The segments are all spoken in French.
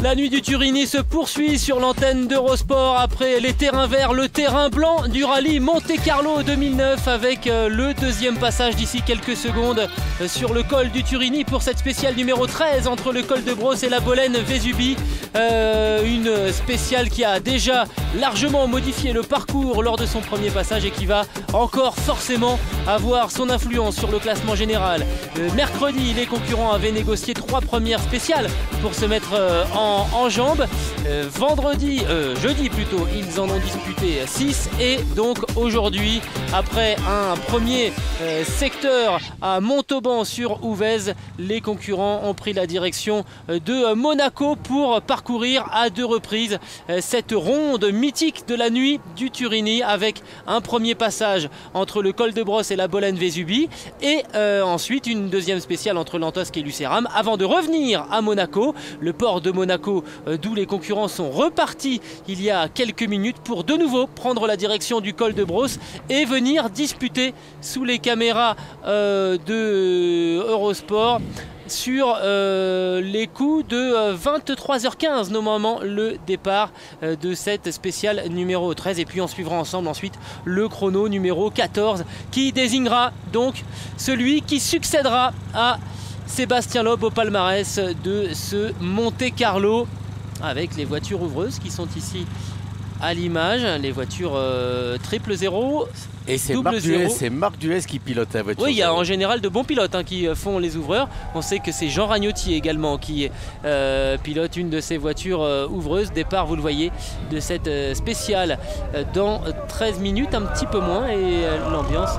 La nuit du Turini se poursuit sur l'antenne d'Eurosport après les terrains verts, le terrain blanc du rallye Monte-Carlo 2009 avec le deuxième passage d'ici quelques secondes sur le col du Turini pour cette spéciale numéro 13 entre le col de Brosse et la Bolène Vesubie. Une spéciale qui a déjà largement modifié le parcours lors de son premier passage et qui va encore forcément avoir son influence sur le classement général. Mercredi, les concurrents avaient négocié 3 premières spéciales pour se mettre en jambes. Jeudi plutôt, ils en ont disputé 6 et donc aujourd'hui, après un premier secteur à Montauban sur Ouvèze, les concurrents ont pris la direction de Monaco pour parcourir à 2 reprises cette ronde mythique de la nuit du Turini avec un premier passage entre le col de Brosse et la Bolène Vesubie et ensuite une deuxième spéciale entre Lantosque et Lucéram avant de revenir à Monaco, le port de Monaco d'où les concurrents sont repartis il y a quelques minutes pour de nouveau prendre la direction du col de Brosse et venir disputer sous les caméras de Eurosport sur les coups de 23h15 normalement le départ de cette spéciale numéro 13 et puis on suivra ensemble ensuite le chrono numéro 14 qui désignera donc celui qui succédera à Sébastien Loeb au palmarès de ce Monte-Carlo avec les voitures ouvreuses qui sont ici à l'image, les voitures 000. Et c'est Marc Duès qui pilote la voiture. Oui, il y a en général de bons pilotes qui font les ouvreurs. On sait que c'est Jean Ragnotti également qui pilote une de ces voitures ouvreuses. Départ, vous le voyez, de cette spéciale dans 13 minutes, un petit peu moins. Et l'ambiance...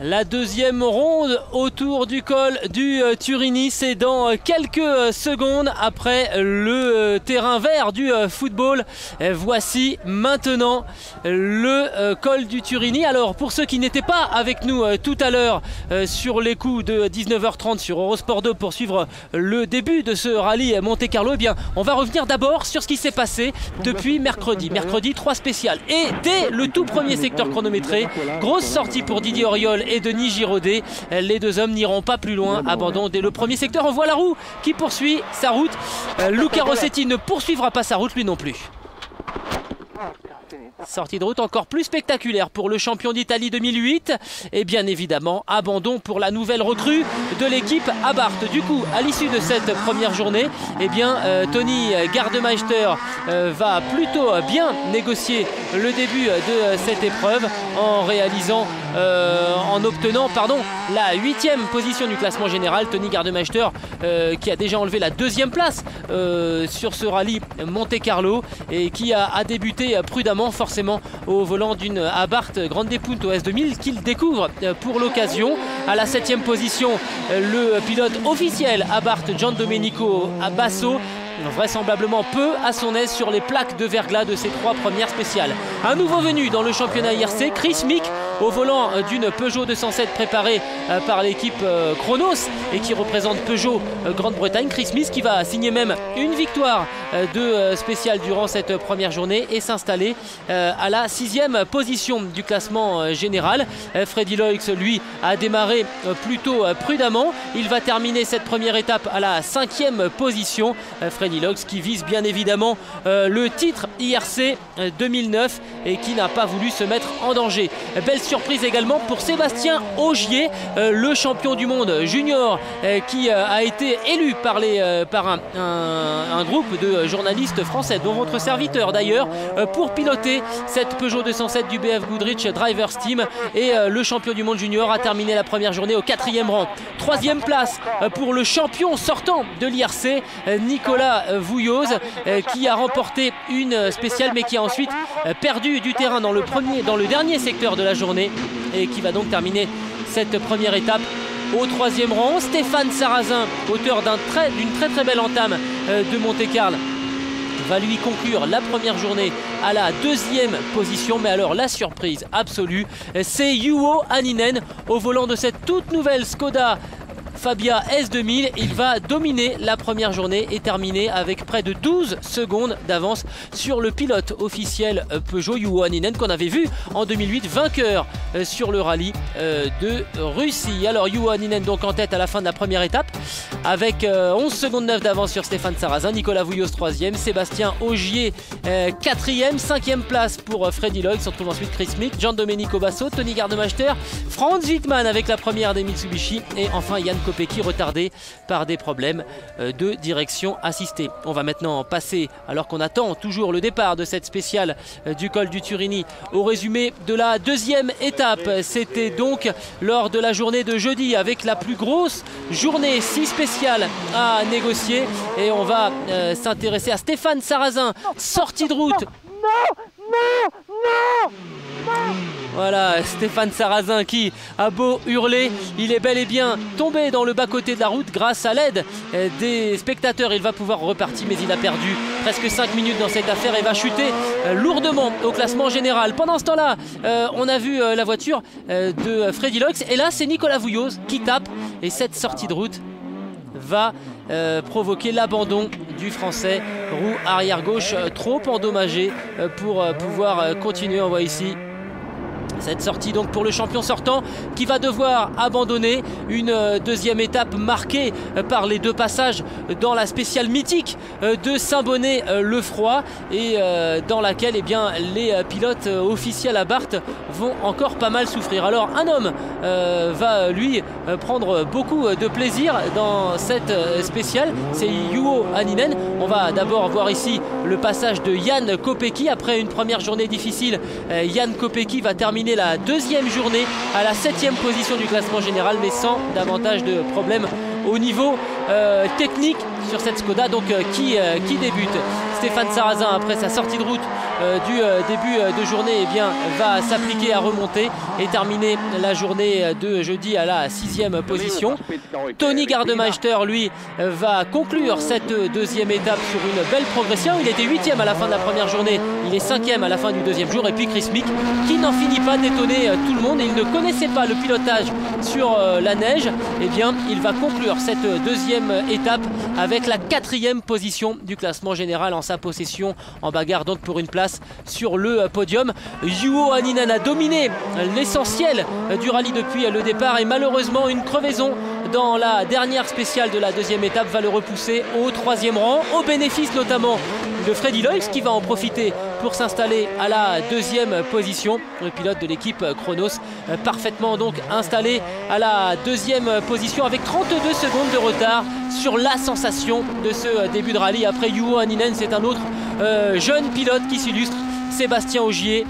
La deuxième ronde autour du col du Turini, c'est dans quelques secondes après le terrain vert du football. Voici maintenant le col du Turini. Alors pour ceux qui n'étaient pas avec nous tout à l'heure sur les coups de 19h30 sur Eurosport 2 pour suivre le début de ce rallye Monte-Carlo, eh bien on va revenir d'abord sur ce qui s'est passé depuis mercredi. Mercredi, 3 spéciales. Et dès le tout premier secteur chronométré, grosse sortie pour Didier Auriol et Denis Giraudet. Les deux hommes n'iront pas plus loin. Abandon dès le premier secteur. On voit la roue qui poursuit sa route. Luca Rossetti ne poursuivra pas sa route lui non plus. Sortie de route encore plus spectaculaire pour le champion d'Italie 2008 et bien évidemment abandon pour la nouvelle recrue de l'équipe Abarth. Du coup à l'issue de cette première journée, eh bien Tony Gardemeister va plutôt bien négocier le début de cette épreuve en obtenant la 8e position du classement général. Tony Gardemeister qui a déjà enlevé la 2e place sur ce rallye Monte-Carlo et qui a débuté prudemment forcément au volant d'une Abarth Grande Punto S2000 qu'il découvre pour l'occasion. À la 7e position, le pilote officiel Abarth Giandomenico Basso, vraisemblablement peu à son aise sur les plaques de verglas de ses 3 premières spéciales. Un nouveau venu dans le championnat IRC, Chris Mick, au volant d'une Peugeot 207 préparée par l'équipe Chronos et qui représente Peugeot Grande-Bretagne. Chris Mick qui va signer même une victoire de spéciale durant cette première journée et s'installer à la 6e position du classement général. Freddy Loix, lui, a démarré plutôt prudemment. Il va terminer cette première étape à la 5e position. Freddy Loix qui vise bien évidemment le titre IRC 2009 et qui n'a pas voulu se mettre en danger. Belle surprise également pour Sébastien Ogier, le champion du monde junior qui a été élu par un groupe de journalistes français, dont votre serviteur d'ailleurs, pour piloter cette Peugeot 207 du BF Goodrich Drivers Team. Et le champion du monde junior a terminé la première journée au 4e rang. 3e place pour le champion sortant de l'IRC, Nicolas Vouilloz, qui a remporté une spéciale mais qui a ensuite perdu du terrain dans le dernier secteur de la journée et qui va donc terminer cette première étape au 3e rang. Stéphane Sarrazin, auteur d'une très belle entame de Monte-Carlo, va lui conclure la première journée à la 2e position. Mais alors la surprise absolue, c'est Juho Hänninen au volant de cette toute nouvelle Skoda Fabia S2000. Il va dominer la première journée et terminer avec près de 12 secondes d'avance sur le pilote officiel Peugeot, Juho Hänninen, qu'on avait vu en 2008 vainqueur sur le rallye de Russie. Alors Juho Hänninen donc en tête à la fin de la première étape avec 11 secondes 9 d'avance sur Stéphane Sarrazin, Nicolas Vouilloz 3e, Sébastien Ogier 4e, 5e place pour Freddy Loix. On trouve ensuite Chris Mick, Giandomenico Basso, Tony Gardemeister, Franz Wittmann avec la première des Mitsubishi et enfin Jan Kopecky retardé par des problèmes de direction assistée. On va maintenant passer, alors qu'on attend toujours le départ de cette spéciale du col du Turini, au résumé de la deuxième étape. C'était donc lors de la journée de jeudi avec la plus grosse journée, 6 spéciales à négocier et on va s'intéresser à Stéphane Sarrazin, sortie de route. Voilà, Stéphane Sarrazin qui a beau hurler, il est bel et bien tombé dans le bas-côté de la route. Grâce à l'aide des spectateurs, il va pouvoir repartir, mais il a perdu presque 5 minutes dans cette affaire et va chuter lourdement au classement général. Pendant ce temps-là, on a vu la voiture de Freddy Loix et là c'est Nicolas Vouilloz qui tape et cette sortie de route va provoquer l'abandon du Français, roue arrière gauche trop endommagée pour pouvoir continuer. On voit ici cette sortie donc pour le champion sortant qui va devoir abandonner une deuxième étape marquée par les deux passages dans la spéciale mythique de Saint-Bonnet-le-Froid et dans laquelle eh bien, les pilotes officiels à Barthes vont encore pas mal souffrir. Alors un homme va lui prendre beaucoup de plaisir dans cette spéciale, c'est Juho Hänninen. On va d'abord voir ici le passage de Jan Kopecky. Après une première journée difficile, Jan Kopecky va terminer la deuxième journée à la 7e position du classement général, mais sans davantage de problèmes au niveau technique sur cette Skoda donc qui débute. Stéphane Sarrazin, après sa sortie de route du début de journée, eh bien, va s'appliquer à remonter et terminer la journée de jeudi à la 6e position. Tony Gardemeister, lui, va conclure cette deuxième étape sur une belle progression. Il était 8e à la fin de la première journée, il est 5e à la fin du deuxième jour. Et puis Chris Mick qui n'en finit pas d'étonner tout le monde et il ne connaissait pas le pilotage sur la neige. Eh bien, il va conclure cette deuxième étape avec la 4e position du classement général en sa possession, en bagarre donc pour une place sur le podium. Juho Hänninen a dominé l'essentiel du rallye depuis le départ et malheureusement une crevaison dans la dernière spéciale de la deuxième étape va le repousser au 3e rang, au bénéfice notamment de Freddy Loix qui va en profiter pour s'installer à la 2e position. Le pilote de l'équipe Chronos parfaitement donc installé à la 2e position avec 32 secondes de retard sur la sensation de ce début de rallye. Après Juho Hänninen, c'est un autre jeune pilote qui s'illustre, Sébastien Ogier,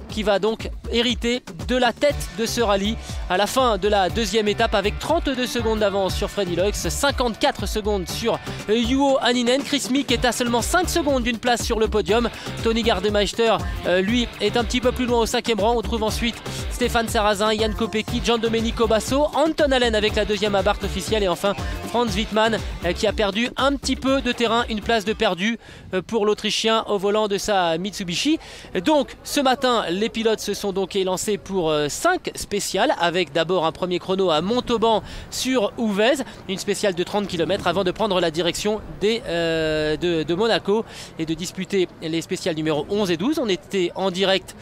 qui va donc hériter de la tête de ce rallye à la fin de la deuxième étape avec 32 secondes d'avance sur Freddy Loix, 54 secondes sur Juho Hänninen. Chris Mick est à seulement 5 secondes d'une place sur le podium. Tony Gardemeister, lui, est un petit peu plus loin au 5e rang. On trouve ensuite Stéphane Sarrazin, Jan Kopecky, Giandomenico Basso, Anton Allen avec la deuxième à Barthes officielle et enfin Franz Wittmann qui a perdu un petit peu de terrain, une place de perdu pour l'Autrichien au volant de sa Mitsubishi. Donc ce matin, les pilotes se sont donc élancés pour 5 spéciales avec d'abord un premier chrono à Montauban sur Ouvèze, une spéciale de 30 km avant de prendre la direction de Monaco et de disputer les spéciales numéro 11 et 12. On était en direct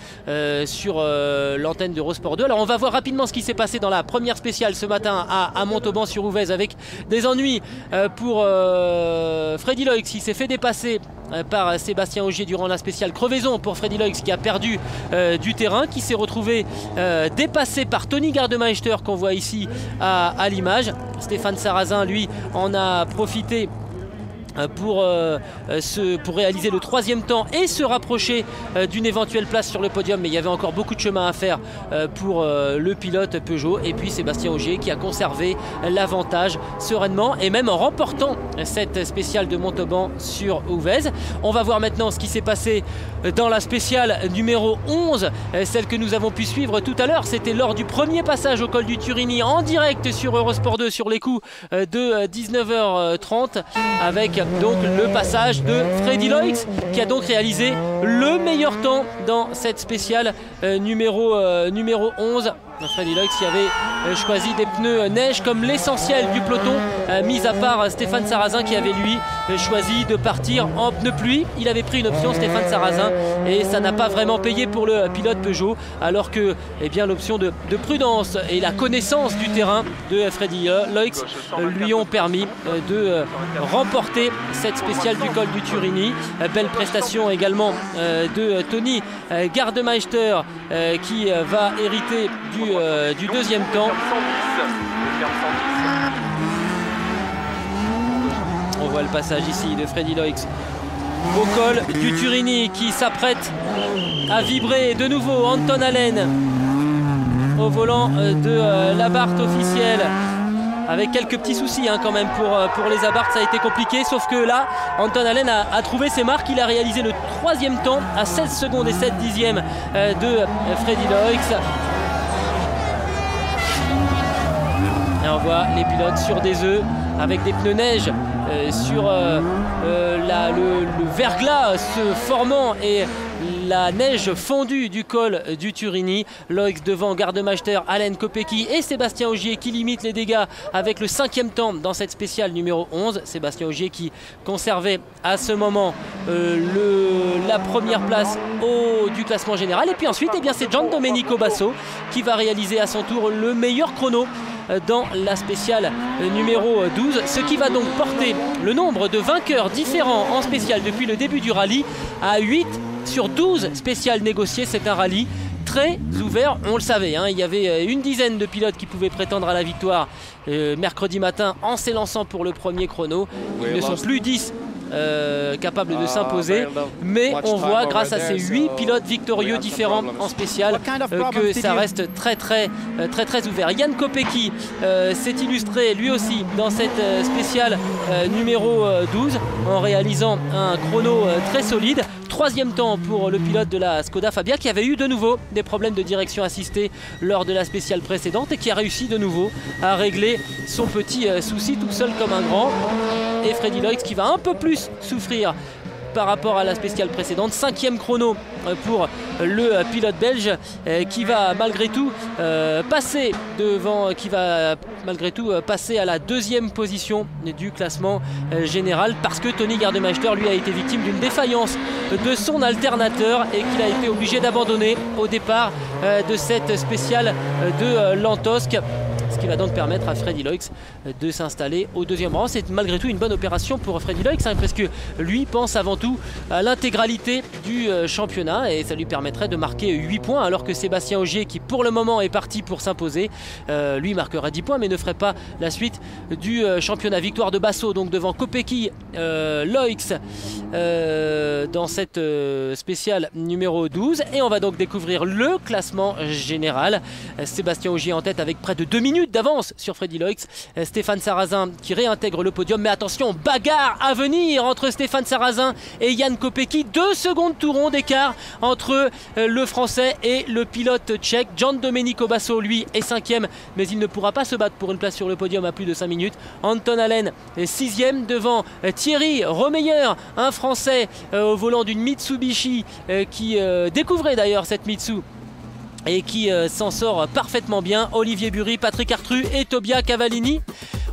sur l'antenne d'Eurosport 2. Alors on va voir rapidement ce qui s'est passé dans la première spéciale ce matin à Montauban sur Ouvèze avec des ennuis pour Freddy Loix qui s'est fait dépasser par Sébastien Ogier durant la spéciale. Crevaison pour Freddy Loix qui a perdu du terrain, qui s'est retrouvé dépassé par Tony Gardemeister qu'on voit ici à l'image. Stéphane Sarrazin lui en a profité pour réaliser le 3e temps et se rapprocher d'une éventuelle place sur le podium, mais il y avait encore beaucoup de chemin à faire pour le pilote Peugeot. Et puis Sébastien Ogier qui a conservé l'avantage sereinement et même en remportant cette spéciale de Montauban sur Ouvèze. On va voir maintenant ce qui s'est passé dans la spéciale numéro 11, celle que nous avons pu suivre tout à l'heure. C'était lors du premier passage au col du Turini en direct sur Eurosport 2 sur les coups de 19h30 avec donc le passage de Freddy Loix qui a donc réalisé le meilleur temps dans cette spéciale numéro 11 Freddy Loix qui avait choisi des pneus neige comme l'essentiel du peloton, mis à part Stéphane Sarrazin qui avait lui choisi de partir en pneus pluie. Il avait pris une option, Stéphane Sarrazin, et ça n'a pas vraiment payé pour le pilote Peugeot, alors que l'option de prudence et la connaissance du terrain de Freddy Loix lui ont permis de remporter cette spéciale du col du Turini. Belle prestation également de Tony Gardemeister qui va hériter du deuxième temps. On voit le passage ici de Freddy Loix au col du Turini qui s'apprête à vibrer de nouveau. Anton Allen au volant de l'Abarth officielle, avec quelques petits soucis quand même pour les Abarth, ça a été compliqué, sauf que là Anton Allen a trouvé ses marques. Il a réalisé le troisième temps à 16 secondes et 7 dixièmes de Freddy Loix. Et on voit les pilotes sur des œufs avec des pneus neige sur le verglas se formant et la neige fondue du col du Turini. Loix devant Gardemeister, Allen, Kopecky et Sébastien Ogier qui limite les dégâts avec le 5e temps dans cette spéciale numéro 11. Sébastien Ogier qui conservait à ce moment la première place du classement général. Et puis ensuite c'est Giandomenico Basso qui va réaliser à son tour le meilleur chrono dans la spéciale numéro 12, ce qui va donc porter le nombre de vainqueurs différents en spéciale depuis le début du rallye à 8 sur 12 spéciales négociées. C'est un rallye très ouvert, on le savait, il y avait une dizaine de pilotes qui pouvaient prétendre à la victoire mercredi matin en s'élançant pour le premier chrono. Ils ne sont plus 10 capables de s'imposer, mais on voit grâce à ces 8 pilotes victorieux différents en spécial que ça reste très ouvert. Yann Kopecky s'est illustré lui aussi dans cette spéciale numéro 12 en réalisant un chrono très solide. Troisième temps pour le pilote de la Skoda Fabia qui avait eu de nouveau des problèmes de direction assistée lors de la spéciale précédente et qui a réussi de nouveau à régler son petit souci tout seul comme un grand. Et Freddy Loix qui va un peu plus souffrir par rapport à la spéciale précédente. 5e chrono pour le pilote belge qui va malgré tout passer à la 2e position du classement général, parce que Tony Gardemeister lui a été victime d'une défaillance de son alternateur et qu'il a été obligé d'abandonner au départ de cette spéciale de Lantosque. Ce qui va donc permettre à Freddy Loix de s'installer au 2e rang. C'est malgré tout une bonne opération pour Freddy Loix, parce que lui pense avant tout à l'intégralité du championnat et ça lui permettrait de marquer 8 points, alors que Sébastien Ogier, qui pour le moment est parti pour s'imposer, lui marquera 10 points mais ne ferait pas la suite du championnat. Victoire de Basso donc devant Kopecky, Loix dans cette spéciale numéro 12, et on va donc découvrir le classement général. Sébastien Ogier en tête avec près de 2 minutes d'avance sur Freddy Loix. Stéphane Sarrazin qui réintègre le podium, mais attention, bagarre à venir entre Stéphane Sarrazin et Yann Kopecky. 2 secondes tout rond d'écart entre le français et le pilote tchèque. Giandomenico Basso lui est 5e, mais il ne pourra pas se battre pour une place sur le podium à plus de 5 minutes. Anton Allen est 6e devant Thierry Romeyer, un français au volant d'une Mitsubishi qui découvrait d'ailleurs cette Mitsu et qui s'en sort parfaitement bien. Olivier Bury, Patrick Artru et Tobia Cavallini.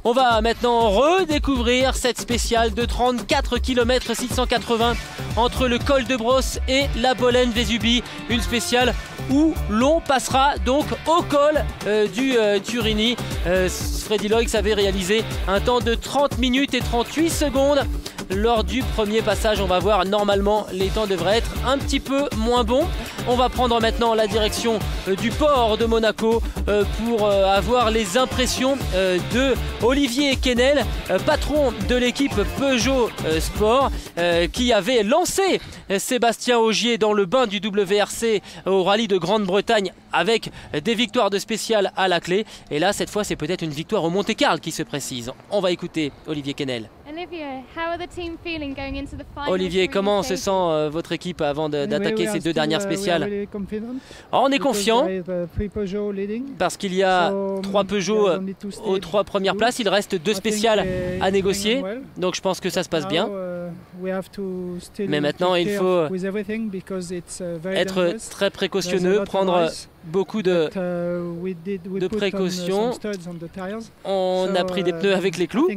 On va maintenant redécouvrir cette spéciale de 34 km 680 entre le col de Brosse et la Bolène-Vésubie. Une spéciale où l'on passera donc au col du Turini. Freddy Loix avait réalisé un temps de 30 minutes et 38 secondes lors du premier passage. On va voir, normalement les temps devraient être un petit peu moins bons. On va prendre maintenant la direction du port de Monaco pour avoir les impressions de Olivier Quesnel, patron de l'équipe Peugeot Sport, qui avait lancé Sébastien Ogier dans le bain du WRC au rallye de Grande-Bretagne avec des victoires de spécial à la clé. Et là, cette fois, c'est peut-être une victoire au Monte-Carlo qui se précise. On va écouter Olivier Quesnel. Olivier, comment se sent votre équipe avant d'attaquer ces 2 dernières spéciales? On est confiant parce qu'il y a 3 Peugeot aux 3 premières places. Il reste 2 spéciales à négocier, donc je pense que ça se passe bien. Mais maintenant, il faut être très précautionneux, prendre beaucoup de précautions. On a pris des pneus avec les clous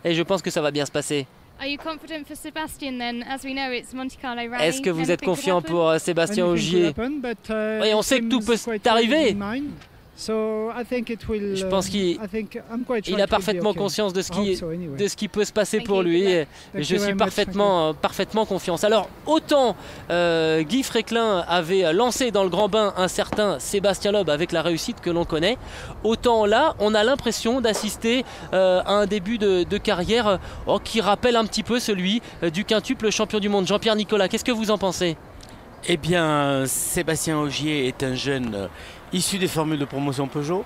et je pense que ça va bien se passer. Est-ce que vous êtes confiant pour Sébastien Ogier? Oui, on sait que tout peut arriver. Je pense qu'il a parfaitement conscience de ce qui peut se passer pour lui et je suis parfaitement confiant. Alors autant Guy Fréquelin avait lancé dans le grand bain un certain Sébastien Loeb avec la réussite que l'on connaît, autant là on a l'impression d'assister à un début de carrière qui rappelle un petit peu celui du quintuple champion du monde Jean-Pierre Nicolas. Qu'est-ce que vous en pensez? Eh bien, Sébastien Ogier est un jeune issu des formules de promotion Peugeot.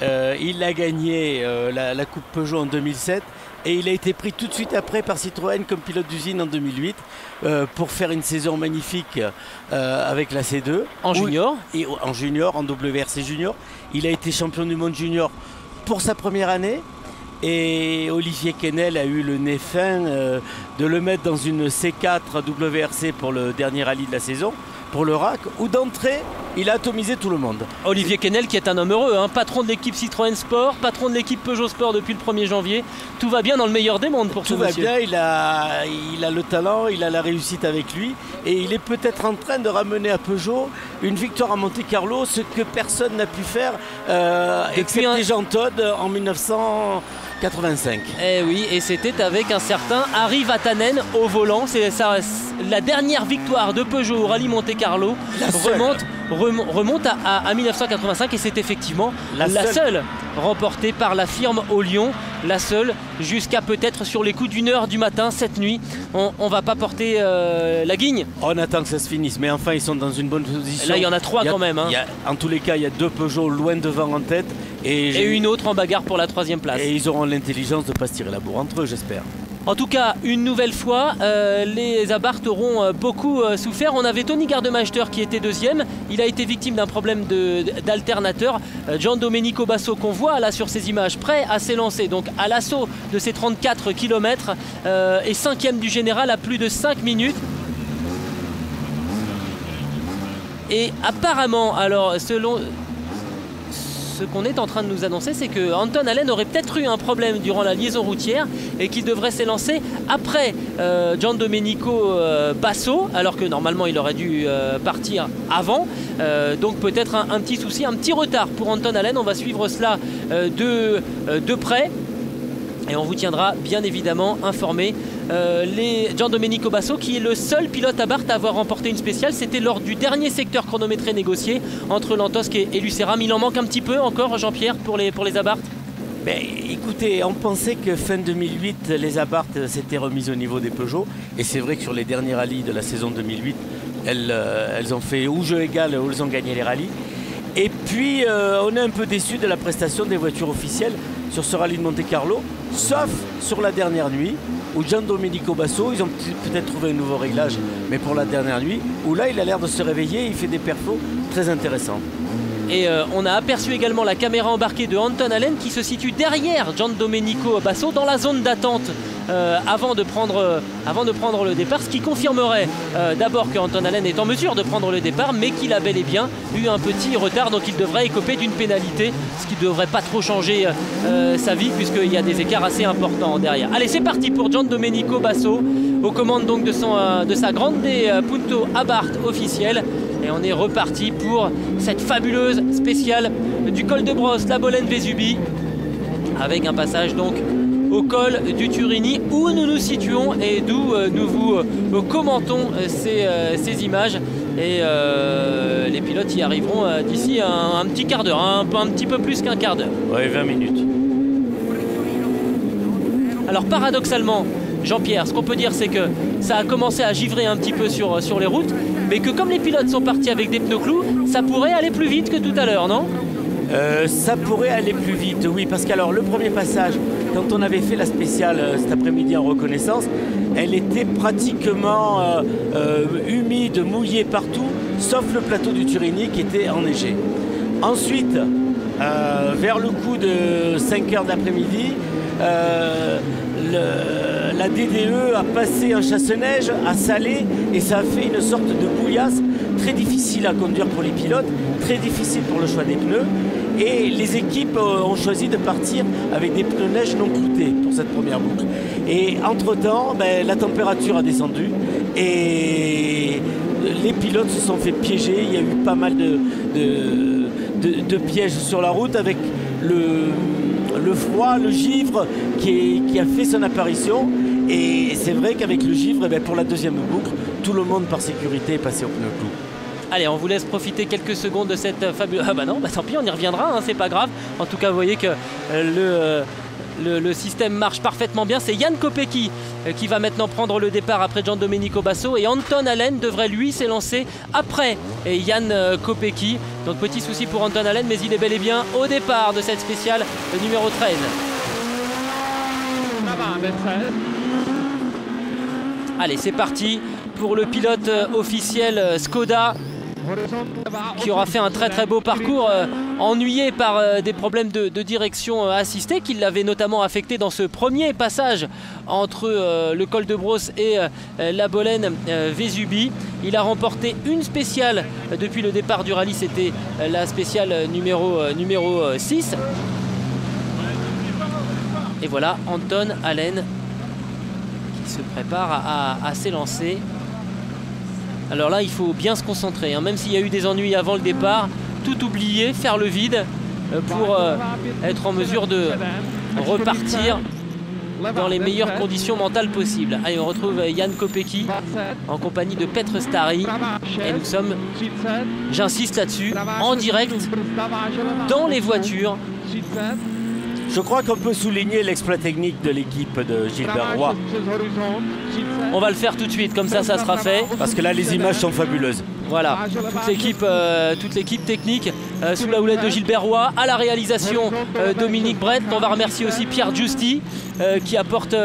Il a gagné la Coupe Peugeot en 2007 et il a été pris tout de suite après par Citroën comme pilote d'usine en 2008 pour faire une saison magnifique avec la C2. En junior et en junior, en WRC junior. Il a été champion du monde junior pour sa première année. Et Olivier Quesnel a eu le nez fin de le mettre dans une C4 WRC pour le dernier rallye de la saison, pour le RAC, où d'entrée, il a atomisé tout le monde. Olivier Quesnel qui est un homme heureux, patron de l'équipe Citroën Sport, patron de l'équipe Peugeot Sport depuis le 1er janvier. Tout va bien dans le meilleur des mondes pour ce monsieur. Tout va bien, il a le talent, il a la réussite avec lui et il est peut-être en train de ramener à Peugeot une victoire à Monte-Carlo, ce que personne n'a pu faire excepté Jean Todt en 1985. Eh oui, et c'était avec un certain Harry Vatanen au volant. C'est la dernière victoire de Peugeot au rallye Monte-Carlo remonte à 1985 et c'est effectivement la seule remportée par la firme au Lyon, la seule jusqu'à peut-être sur les coups d'1h du matin cette nuit. On va pas porter la guigne. On attend que ça se finisse, mais enfin ils sont dans une bonne position. Là il y en a 3 quand même. En tous les cas, il y a 2 Peugeot loin devant en tête et une autre en bagarre pour la 3e place. Et ils auront l'intelligence de ne pas se tirer la bourre entre eux, j'espère. En tout cas, une nouvelle fois, les Abarth auront beaucoup souffert. On avait Tony Gardemeister qui était 2e. Il a été victime d'un problème d'alternateur. Giandomenico Basso qu'on voit là sur ces images, prêt à s'élancer donc à l'assaut de ces 34 km et 5e du général à plus de 5 minutes. Et apparemment, alors selon ce qu'on est en train de nous annoncer, c'est que Anton Allen aurait peut-être eu un problème durant la liaison routière et qu'il devrait s'élancer après Giandomenico Basso, alors que normalement il aurait dû partir avant. Donc peut-être un petit souci, un petit retard pour Anton Allen. On va suivre cela de près et on vous tiendra bien évidemment informé. Giandomenico Basso qui est le seul pilote Abarth à avoir remporté une spéciale, c'était lors du dernier secteur chronométré négocié entre Lantosque et Lucéram. Il en manque un petit peu encore, Jean-Pierre, pour les Abarth? Écoutez, on pensait que fin 2008 les Abarth s'étaient remises au niveau des Peugeot et c'est vrai que sur les derniers rallyes de la saison 2008 elles ont fait ou jeu égal ou elles ont gagné les rallyes. Et puis on est un peu déçu de la prestation des voitures officielles sur ce rallye de Monte-Carlo, sauf sur la dernière nuit où Giandomenico Basso, ils ont peut-être trouvé un nouveau réglage, mais pour la dernière nuit, où là il a l'air de se réveiller, il fait des perfos très intéressants. Et on a aperçu également la caméra embarquée de Anton Allen qui se situe derrière Giandomenico Basso dans la zone d'attente avant de prendre le départ, ce qui confirmerait d'abord que Anton Allen est en mesure de prendre le départ, mais qu'il a bel et bien eu un petit retard, donc il devrait écoper d'une pénalité, ce qui ne devrait pas trop changer sa vie puisqu'il y a des écarts assez importants derrière. Allez, c'est parti pour Giandomenico Basso aux commandes donc de sa Grande Punto Abarth officielle. Et on est reparti pour cette fabuleuse spéciale du col de Brosse, la Bolène-Vésubie, avec un passage donc au col du Turini où nous nous situons et d'où nous vous commentons ces images. Et les pilotes y arriveront d'ici un petit quart d'heure, un petit peu plus qu'un quart d'heure. Oui, 20 minutes. Alors paradoxalement, Jean-Pierre, ce qu'on peut dire c'est que ça a commencé à givrer un petit peu sur les routes, mais que comme les pilotes sont partis avec des pneus clous, ça pourrait aller plus vite que tout à l'heure, non ? Ça pourrait aller plus vite, oui, parce qu'alors le premier passage, quand on avait fait la spéciale cet après-midi en reconnaissance, elle était pratiquement humide, mouillée partout, sauf le plateau du Turini qui était enneigé. Ensuite, vers le coup de 5 heures de l'après-midi, la DDE a passé un chasse-neige, a salé, et ça a fait une sorte de bouillasse très difficile à conduire pour les pilotes, très difficile pour le choix des pneus. Et les équipes ont choisi de partir avec des pneus neige non cloutés pour cette première boucle. Et entre-temps, la température a descendu et les pilotes se sont fait piéger. Il y a eu pas mal de pièges sur la route avec le froid, le givre qui a fait son apparition. Et c'est vrai qu'avec le givre, pour la deuxième boucle, tout le monde par sécurité est passé au pneu clou. Allez, on vous laisse profiter quelques secondes de cette fabuleuse... Ah bah non, tant pis, on y reviendra, hein, c'est pas grave. En tout cas, vous voyez que le système marche parfaitement bien. C'est Jan Kopecky qui va maintenant prendre le départ après Gian Domenico Basso. Et Anton Allen devrait lui s'élancer après Jan Kopecky. Donc petit souci pour Anton Allen, mais il est bel et bien au départ de cette spéciale numéro 13. Allez, c'est parti pour le pilote officiel Skoda, qui aura fait un très beau parcours, ennuyé par des problèmes de direction assistée qui l'avaient notamment affecté dans ce premier passage entre le col de Brosse et la Bolène Vesubie. Il a remporté une spéciale depuis le départ du rallye, c'était la spéciale numéro 6. Et voilà Anton Allen qui se prépare à s'élancer. Alors là, il faut bien se concentrer, hein. Même s'il y a eu des ennuis avant le départ, tout oublier, faire le vide pour être en mesure de repartir dans les meilleures conditions mentales possibles. Allez, on retrouve Jan Kopecky en compagnie de Petr Stary. Et nous sommes, j'insiste là-dessus, en direct dans les voitures. Je crois qu'on peut souligner l'exploit technique de l'équipe de Gilbert Roy. On va le faire tout de suite, comme ça sera fait. Parce que là, les images sont fabuleuses. Voilà, toute l'équipe technique sous la houlette de Gilbert Roy, à la réalisation Dominique Brett. On va remercier aussi Pierre Giusti qui apporte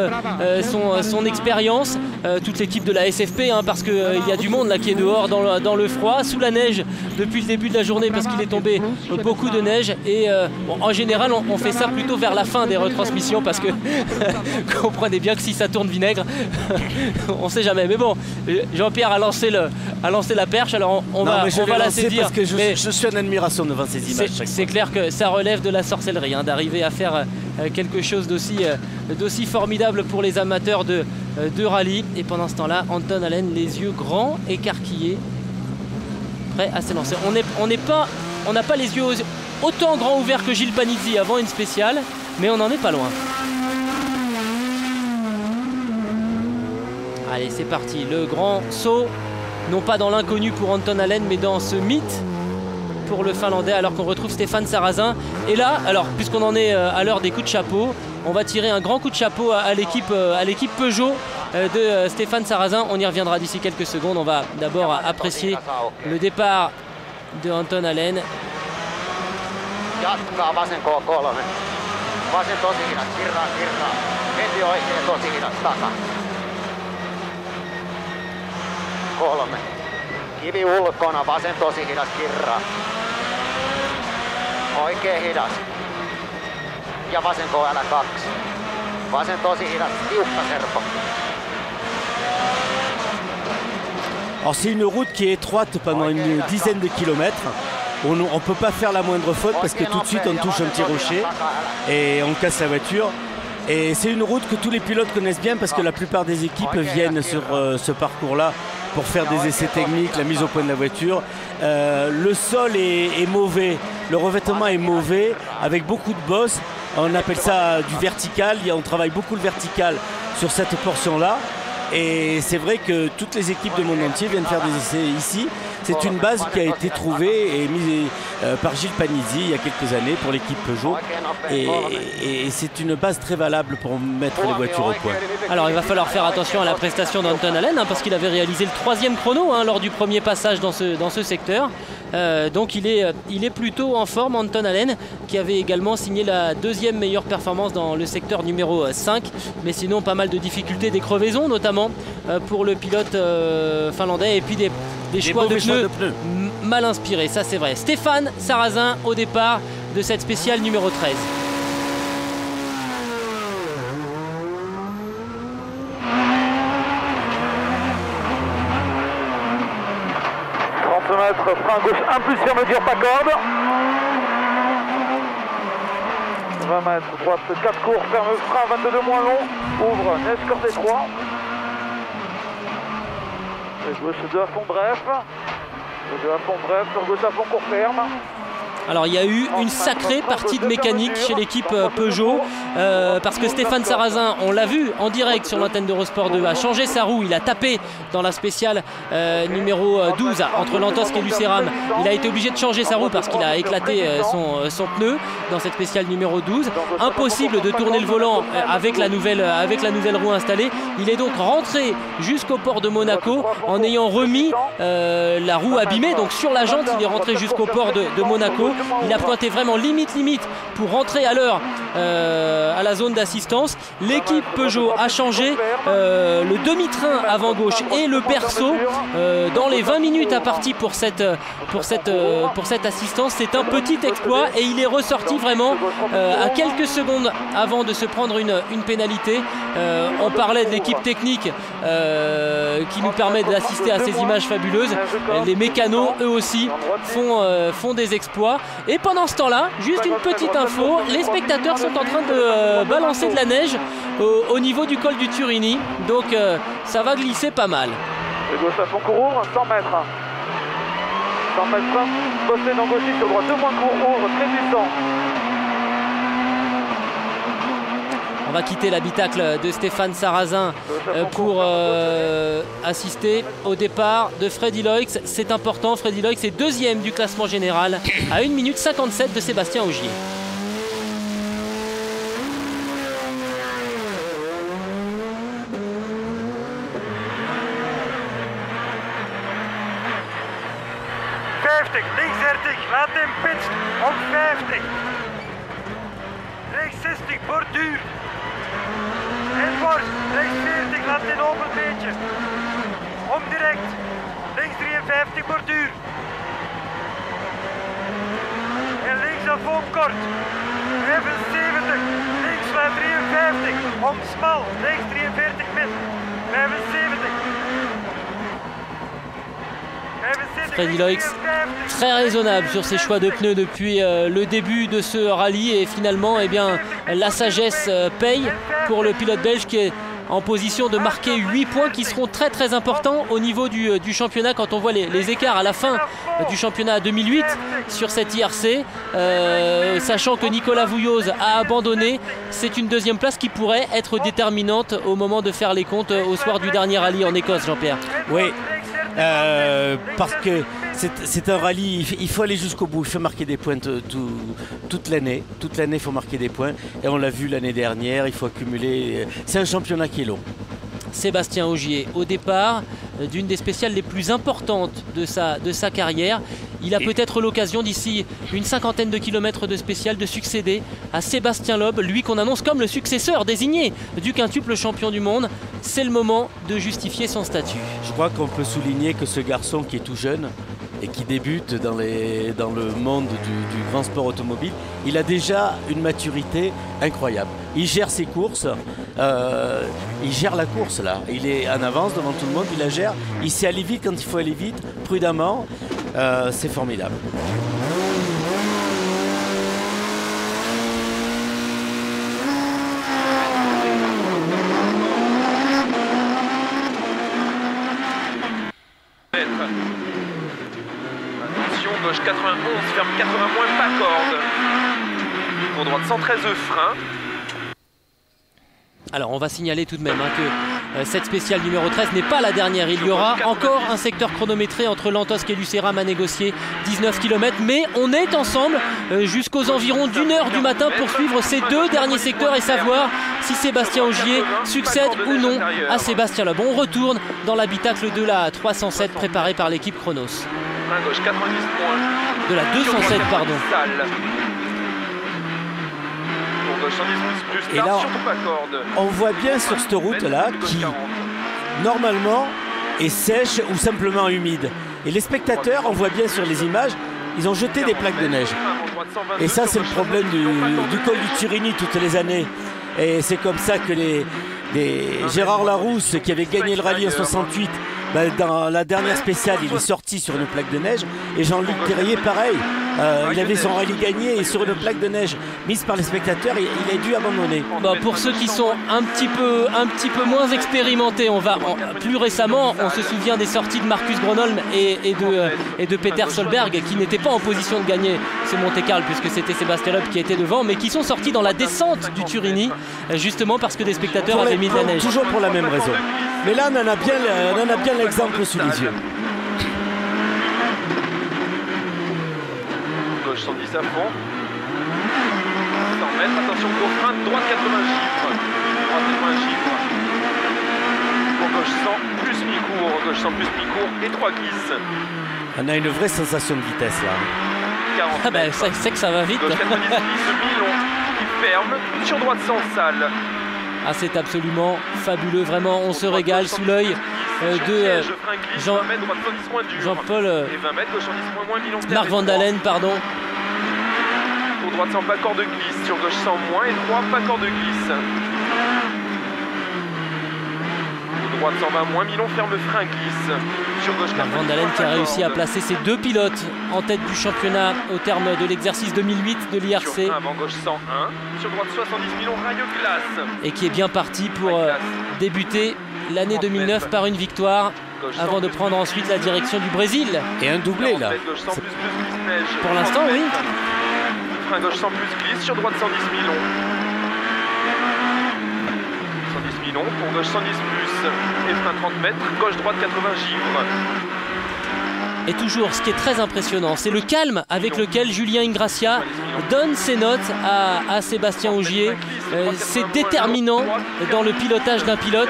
son expérience, toute l'équipe de la SFP, hein, parce qu'il y a du monde là qui est dehors dans le froid, sous la neige depuis le début de la journée parce qu'il est tombé beaucoup de neige. Et bon, en général, on fait ça plutôt vers la fin des retransmissions parce que comprenez bien que si ça tourne vinaigre, on sait jamais. Mais bon, Jean-Pierre a lancé la perche. Alors on va la saisir parce que je suis en admiration devant ces images. C'est clair que ça relève de la sorcellerie, hein, d'arriver à faire quelque chose d'aussi formidable pour les amateurs de rallye. Et pendant ce temps-là, Anton Allen, les yeux grands, écarquillés, prêt à s'élancer. On n'a pas les yeux autant grands ouverts que Gilles Panizzi avant une spéciale, mais on n'en est pas loin. Allez, c'est parti, le grand saut. Non pas dans l'inconnu pour Anton Allen, mais dans ce mythe pour le Finlandais, alors qu'on retrouve Stéphane Sarrazin. Et là, alors puisqu'on en est à l'heure des coups de chapeau, on va tirer un grand coup de chapeau à l'équipe Peugeot de Stéphane Sarrazin. On y reviendra d'ici quelques secondes. On va d'abord apprécier le départ de Anton Allen. Kolme. Kivi ulkona, vasen tosi hidas, kirra. Oikein hidas. Ja vasen KL2. Vasen tosi hidas, tiukka serpo. Alors c'est une route qui est étroite pendant une dizaine de kilomètres. On ne peut pas faire la moindre faute parce que tout de suite on touche un petit rocher et on casse la voiture. Et c'est une route que tous les pilotes connaissent bien parce que la plupart des équipes viennent sur ce parcours-là pour faire des essais techniques, la mise au point de la voiture. Le sol est mauvais, le revêtement est mauvais, avec beaucoup de bosses. On appelle ça du vertical, on travaille beaucoup le vertical sur cette portion-là. Et c'est vrai que toutes les équipes du monde entier viennent faire des essais ici. C'est une base qui a été trouvée et mise par Gilles Panizzi il y a quelques années pour l'équipe Peugeot. Et c'est une base très valable pour mettre les voitures au point. Alors il va falloir faire attention à la prestation d'Anton Allen, hein, parce qu'il avait réalisé le 3e chrono, hein, lors du premier passage dans ce secteur. Donc il est plutôt en forme, Anton Allen, qui avait également signé la 2e meilleure performance dans le secteur numéro 5. Mais sinon pas mal de difficultés, des crevaisons notamment pour le pilote finlandais, et puis des choix de pneus mal inspirés, ça c'est vrai. Stéphane Sarrazin au départ de cette spéciale numéro 13. frein gauche, un plus fermeture pas corde. 20 mètres, droite 4 cours, ferme frein 22 moins long, ouvre, neige corde 3. Et gauche 2 à fond bref. 2 à fond bref, sur gauche à fond court ferme. Alors il y a eu une sacrée partie de mécanique chez l'équipe Peugeot parce que Stéphane Sarrazin, on l'a vu en direct sur l'antenne d'Eurosport 2, a changé sa roue, il a tapé dans la spéciale numéro 12 entre l'Antosque et Lucéram. Il a été obligé de changer sa roue parce qu'il a éclaté son pneu dans cette spéciale numéro 12. Impossible de tourner le volant avec la nouvelle roue installée. Il est donc rentré jusqu'au port de Monaco en ayant remis la roue abîmée. Donc sur la jante, il est rentré jusqu'au port de Monaco. Il a pointé vraiment limite pour rentrer à l'heure à la zone d'assistance. L'équipe Peugeot a changé le demi-train avant gauche et le berceau dans les 20 minutes à partir pour cette assistance. C'est un petit exploit et il est ressorti vraiment à quelques secondes avant de se prendre une pénalité. On parlait de l'équipe technique qui nous permet d'assister à ces images fabuleuses. Les mécanos eux aussi font des exploits. Et pendant ce temps-là, juste une petite info, les spectateurs sont en train de balancer de la neige au niveau du col du Turini. Donc ça va glisser pas mal. Et gauche à fond court ouvre, 100 mètres. 100 mètres, bossé dans gauchiste sur droite, 2 moins court ouvre, très puissant. On va quitter l'habitacle de Stéphane Sarrazin pour assister au départ de Freddy Loix. C'est important, Freddy Loix est deuxième du classement général à 1 minute 57 de Sébastien Ogier. Links 30, laat hem pitst op 50. Rechts 60, borduur. En fors, rechts 40, laat den open beetje. Om direct, links 53, borduur. En links af om kort. 75, links sluit 53, om smal, rechts 43 met. 75. Freddy Loix, très raisonnable sur ses choix de pneus depuis le début de ce rallye et finalement eh bien, la sagesse paye pour le pilote belge qui est en position de marquer 8 points qui seront très importants au niveau du championnat quand on voit les écarts à la fin du championnat 2008 sur cette IRC, sachant que Nicolas Vouilloz a abandonné. C'est une deuxième place qui pourrait être déterminante au moment de faire les comptes au soir du dernier rallye en Écosse, Jean-Pierre. Oui. Parce que c'est un rallye, il faut aller jusqu'au bout, il faut marquer des points toute l'année. Toute l'année, il faut marquer des points. Et on l'a vu l'année dernière, il faut accumuler. C'est un championnat qui est long. Sébastien Ogier, au départ d'une des spéciales les plus importantes de sa carrière. Il a peut-être l'occasion d'ici une cinquantaine de kilomètres de spéciale de succéder à Sébastien Loeb, lui qu'on annonce comme le successeur désigné du quintuple champion du monde. C'est le moment de justifier son statut. Je crois qu'on peut souligner que ce garçon qui est tout jeune et qui débute dans le monde du grand sport automobile, il a déjà une maturité incroyable. Il gère ses courses, il gère la course là. Il est en avance devant tout le monde, il la gère. Il sait aller vite quand il faut aller vite, prudemment. C'est formidable. Attention, gauche 91, ferme 80 moins, pas corde. Pour droite 113 frein. Alors on va signaler tout de même que cette spéciale numéro 13 n'est pas la dernière. Il y aura encore un secteur chronométré entre l'Antosque et Lucéram à négocier, 19 km. Mais on est ensemble jusqu'aux environs d'1h du matin pour suivre ces deux derniers secteurs et savoir si Sébastien Ogier succède ou non à Sébastien Loeb. On retourne dans l'habitacle de la 307 préparée par l'équipe Chronos. Main gauche 90 points. De la 207 pardon. Et là, on voit bien sur cette route-là qui, normalement, est sèche ou simplement humide. Et les spectateurs, on voit bien sur les images, ils ont jeté des plaques de neige. Et ça, c'est le problème du col du Turini toutes les années. Et c'est comme ça que Gérard Larousse, qui avait gagné le rallye en 68, Dans la dernière spéciale, il est sorti sur une plaque de neige. Et Jean-Luc Terrier, pareil. Il avait son rallye gagné et sur une plaque de neige mise par les spectateurs, il a dû abandonner. Pour ceux qui sont un petit peu moins expérimentés, plus récemment, on se souvient des sorties de Marcus Gronholm et de Peter Solberg qui n'étaient pas en position de gagner ce Monte-Carlo puisque c'était Sébastien Loeb qui était devant, mais qui sont sortis dans la descente du Turini justement parce que des spectateurs avaient mis de la neige. Toujours pour la même raison. Mais là, on en a bien l'exemple sous les yeux. Gauche 110 à fond. 100 mètres, attention, gros frein, droite 80 givres. Droite 80 givres. Pour gauche 100, plus mi-court. Gauche 100 plus mi-court et 3 glisses. On a une vraie sensation de vitesse là. 40 mètres. C'est que ça va vite. Gauche 90 glisse, Milon qui ferme. Sur droite 100 salle. Ah, c'est absolument fabuleux, vraiment, on se régale sous l'œil de Jean-Paul Marc Van Dalen, pardon. Pour droite 100, pas corps de glisse, sur gauche 100 moins et 3, pas corps de glisse. Pour droite 120 moins, Milon ferme le frein glisse. Sur gauche Marc Van Dalen qui a réussi à placer ses 2 pilotes en tête du championnat au terme de l'exercice 2008 de l'IRC. Avant gauche 101, sur droite 70, Milon raille glace. Et qui est bien parti pour débuter l'année 2009 par une victoire avant de prendre ensuite la direction du Brésil. Et un doublé là. Pour l'instant, oui. Frein gauche 100 plus glisse, sur droite 110 Milon. 110 Milon, pour gauche 110 plus et frein 30 mètres, gauche droite 80 givres. Et toujours, ce qui est très impressionnant, c'est le calme avec lequel Julien Ingrassia donne ses notes à Sébastien Ogier. C'est déterminant dans le pilotage d'un pilote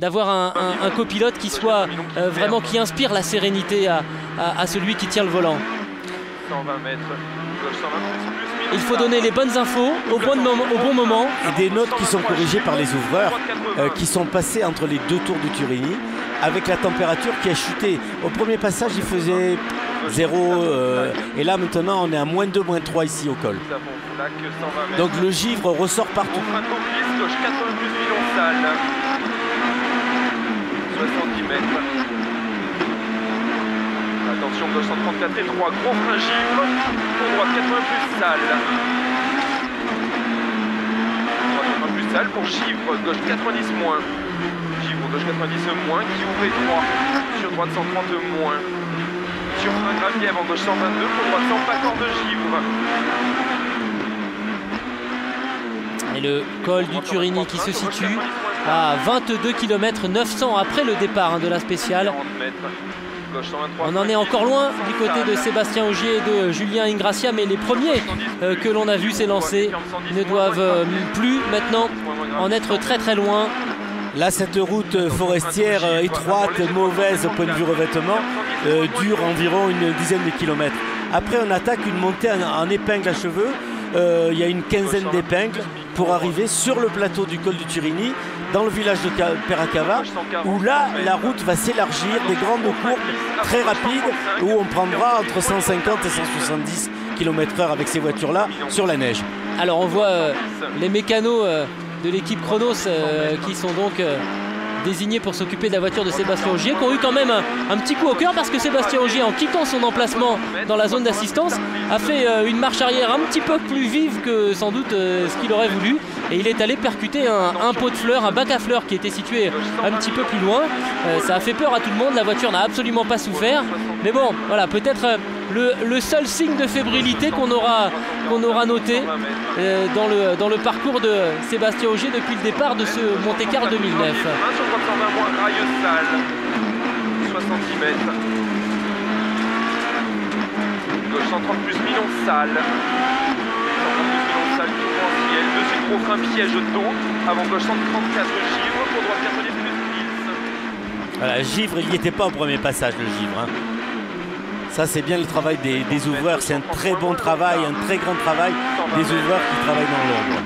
d'avoir un copilote qui soit vraiment qui inspire la sérénité à celui qui tient le volant. 120 mètres, gauche 120 plus, il faut donner les bonnes infos au bon moment. Et des notes qui sont corrigées par les ouvreurs qui sont passés entre les 2 tours du Turini avec la température qui a chuté. Au premier passage, il faisait 0 et là maintenant on est à -2, -3 ici au col. Donc le givre ressort partout. Gauche 80 plus Milon salle. 70 mètres. Attention, gauche 134 et 3, gros frein givre. Pour droite 80 plus salle. Droite 80 plus salle pour givre, gauche 90 moins. Givre, gauche 90 moins, qui ouvre et 3. Sur droite 130 moins. Sur frein gravier avant gauche 122, pour droite 100, pas corps de givre. Et le col du Turini qui se situe à 22 km 900 après le départ de la spéciale. On en est encore loin du côté de Sébastien Ogier et de Julien Ingrassia, mais les premiers que l'on a vu s'élancer ne doivent plus maintenant en être très très loin. Là, cette route forestière étroite, mauvaise au point de vue revêtement, dure environ une dizaine de kilomètres. Après, on attaque une montée en épingle à cheveux. Il y a une quinzaine d'épingles pour arriver sur le plateau du col du Turini, dans le village de Peracava, où là, la route va s'élargir, des grandes courbes très rapides, où on prendra entre 150 et 170 km/h avec ces voitures-là sur la neige. Alors on voit les mécanos de l'équipe Chronos qui sont donc désignés pour s'occuper de la voiture de Sébastien Ogier, qui ont eu quand même un petit coup au cœur parce que Sébastien Ogier, en quittant son emplacement dans la zone d'assistance, a fait une marche arrière un petit peu plus vive que sans doute ce qu'il aurait voulu, et il est allé percuter un pot de fleurs, un bac à fleurs qui était situé un petit peu plus loin. Ça a fait peur à tout le monde, la voiture n'a absolument pas souffert, mais bon, voilà, peut-être le seul signe de fébrilité qu'on aura noté dans le parcours de Sébastien Ogier depuis le départ de ce Monte-Carlo 2009. 120 moins, railleuse salle, 60 mètres. Gauche 130 plus Milon salle. 130 plus Milon salle qui prend en ciel. Dessus gros frein piège d'eau. Avant gauche 134 givre. Pour droite 90 plus glisse. Voilà, givre, il n'y était pas au premier passage, le givre. Hein. Ça, c'est bien le travail des ouvreurs. C'est un très bon travail, un très grand travail des ouvreurs qui travaillent dans l'ombre.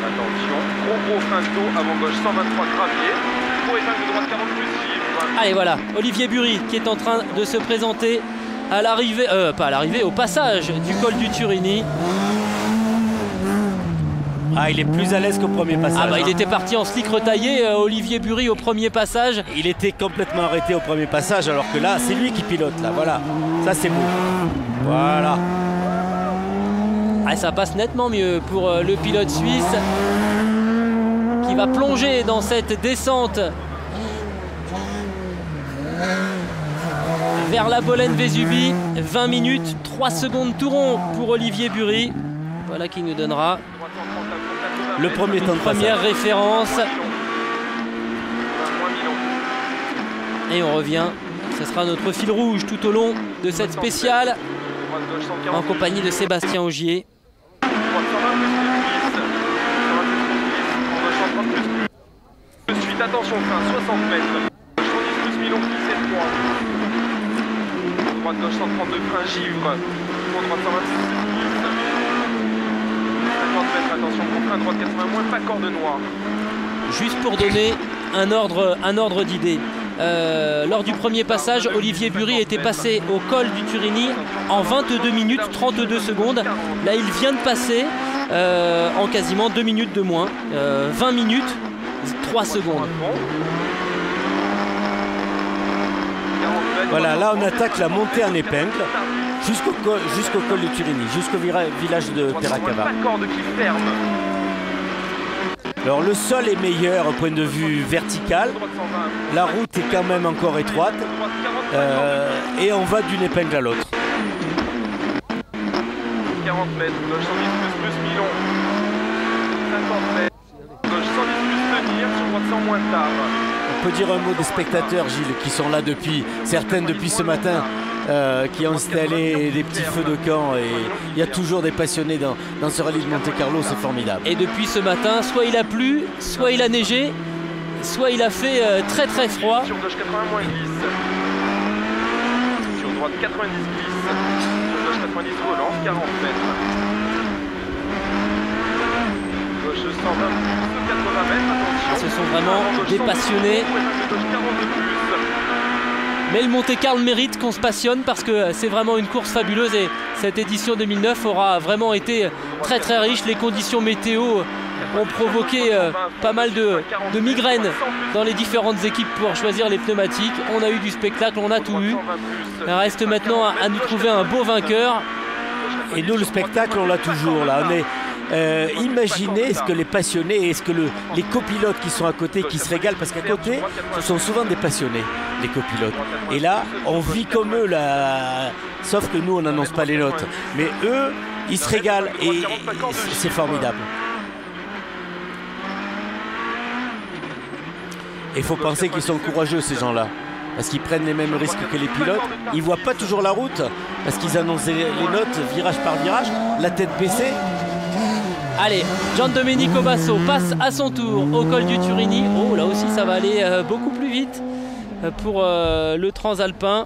Attention, gros frein d'eau avant gauche 123 gravier. Pour épingle de droite 40 plus givre. Allez, voilà, Olivier Bury qui est en train de se présenter à l'arrivée, pas à l'arrivée, au passage du col du Turini. Ah, il est plus à l'aise qu'au premier passage. Ah bah hein. il était parti en slick retaillé, Olivier Bury au premier passage. Il était complètement arrêté au premier passage, alors que là, c'est lui qui pilote. Là, voilà. Ça, c'est beau. Voilà. Ah, ça passe nettement mieux pour le pilote suisse qui va plonger dans cette descente vers la Bolène-Vésubie. 20 minutes, 3 secondes tout rond pour Olivier Bury. Voilà qui nous donnera Le premier temps de première passage. référence. Et on revient. Ce sera notre fil rouge tout au long de cette spéciale en compagnie de Sébastien Ogier. Suite, attention, frein, 60 mètres. 110 plus Milon, 17-3. Droite gauche 132, frein, givre. Pour droite 126 plus 50 mètres, attention, pour frein, droite 80 moins, pas corde noire. Juste pour donner un ordre d'idée. Lors du premier passage, Olivier Bury était passé au col du Turini en 22 minutes 32 secondes. Là, il vient de passer en quasiment 2 minutes de moins. 20 minutes, 3 secondes. Voilà, là, on attaque la montée en épingle jusqu'au col du Turini, jusqu'au village de Terracava. Pas corde qui ferme. Alors, le sol est meilleur au point de vue vertical. La route est quand même encore étroite. Et on va d'une épingle à l'autre. 40 mètres, gauche 110 plus Milon. 50 mètres, gauche 110 plus tenir, sur droite 100 moins tard. On peut dire un mot des spectateurs, Gilles, qui sont là depuis, certaines depuis ce matin, qui ont installé des petits feux de camp. Et il y a toujours des passionnés dans ce rallye de Monte-Carlo, c'est formidable. Et depuis ce matin, soit il a plu, soit il a neigé, soit il a fait très très froid. Sur gauche 80 moins glisse. Sur droite 90 glisse. Sur gauche 90 relance, 40 mètres. Gauche 120 plus, 80 mètres, attention. Ce sont vraiment des passionnés. Gauche 42 plus. Mais le Monte-Carlo mérite qu'on se passionne parce que c'est vraiment une course fabuleuse et cette édition 2009 aura vraiment été très très riche. Les conditions météo ont provoqué pas mal de migraines dans les différentes équipes pour choisir les pneumatiques. On a eu du spectacle, on a tout eu. Il reste maintenant à nous trouver un beau vainqueur. Et nous, le spectacle, on l'a toujours là. On est, imaginez ce que les passionnés et ce que les copilotes qui sont à côté, qui se régalent, parce qu'à côté, ce sont souvent des passionnés, les copilotes. Et là, on vit comme eux, là, sauf que nous, on n'annonce pas les notes. Mais eux, ils se régalent et c'est formidable. Et il faut penser qu'ils sont courageux, ces gens-là. Parce qu'ils prennent les mêmes risques que les pilotes. Ils ne voient pas toujours la route, parce qu'ils annoncent les notes virage par virage, la tête baissée. Allez, Giandomenico Basso passe à son tour au col du Turini. Oh, là aussi, ça va aller beaucoup plus vite pour le Transalpin.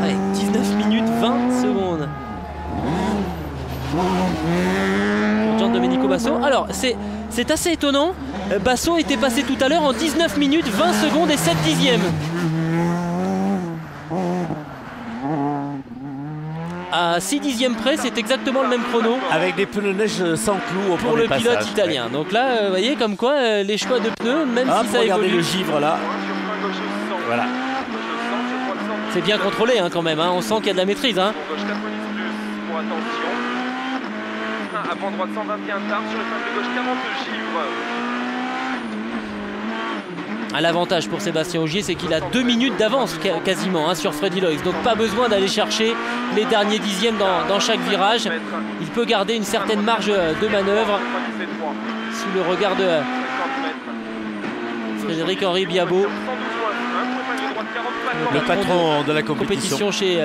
Allez, 19 minutes 20 secondes. Giandomenico Basso. Alors, c'est assez étonnant. Basso était passé tout à l'heure en 19 minutes 20 secondes et 7 dixièmes. À 6 dixièmes près, c'est exactement le même chrono. Avec des pneus de neige sans clous au pour le premier pilote passage. italien. Donc là, vous voyez comme quoi les choix de pneus, même si ça regardez évolue, le givre là. Voilà. c'est bien contrôlé hein, quand même. Hein. On sent qu'il y a de la maîtrise. Hein. Gauche 90 plus pour attention. Avant droite 121 tard sur le frein de gauche 40 givre. L'avantage pour Sébastien Ogier, c'est qu'il a 2 minutes d'avance quasiment hein, sur Freddy Loix. Donc pas besoin d'aller chercher les derniers dixièmes dans chaque virage. Il peut garder une certaine marge de manœuvre sous le regard de Frédéric-Henri Biabo, Le patron de la compétition. chez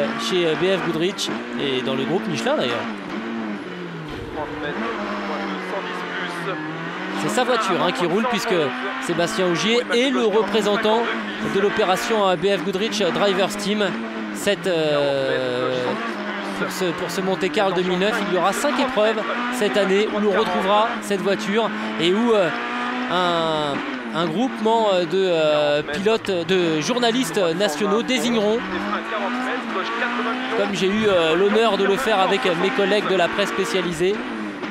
BF Goodrich et dans le groupe Michelin d'ailleurs. C'est sa voiture hein, qui roule puisque Sébastien Ogier est le représentant de l'opération BF Goodrich Drivers Team. Pour ce Monte-Carlo 2009, il y aura 5 épreuves cette année où l'on retrouvera cette voiture et où un groupement de pilotes, de journalistes nationaux désigneront, comme j'ai eu l'honneur de le faire avec mes collègues de la presse spécialisée,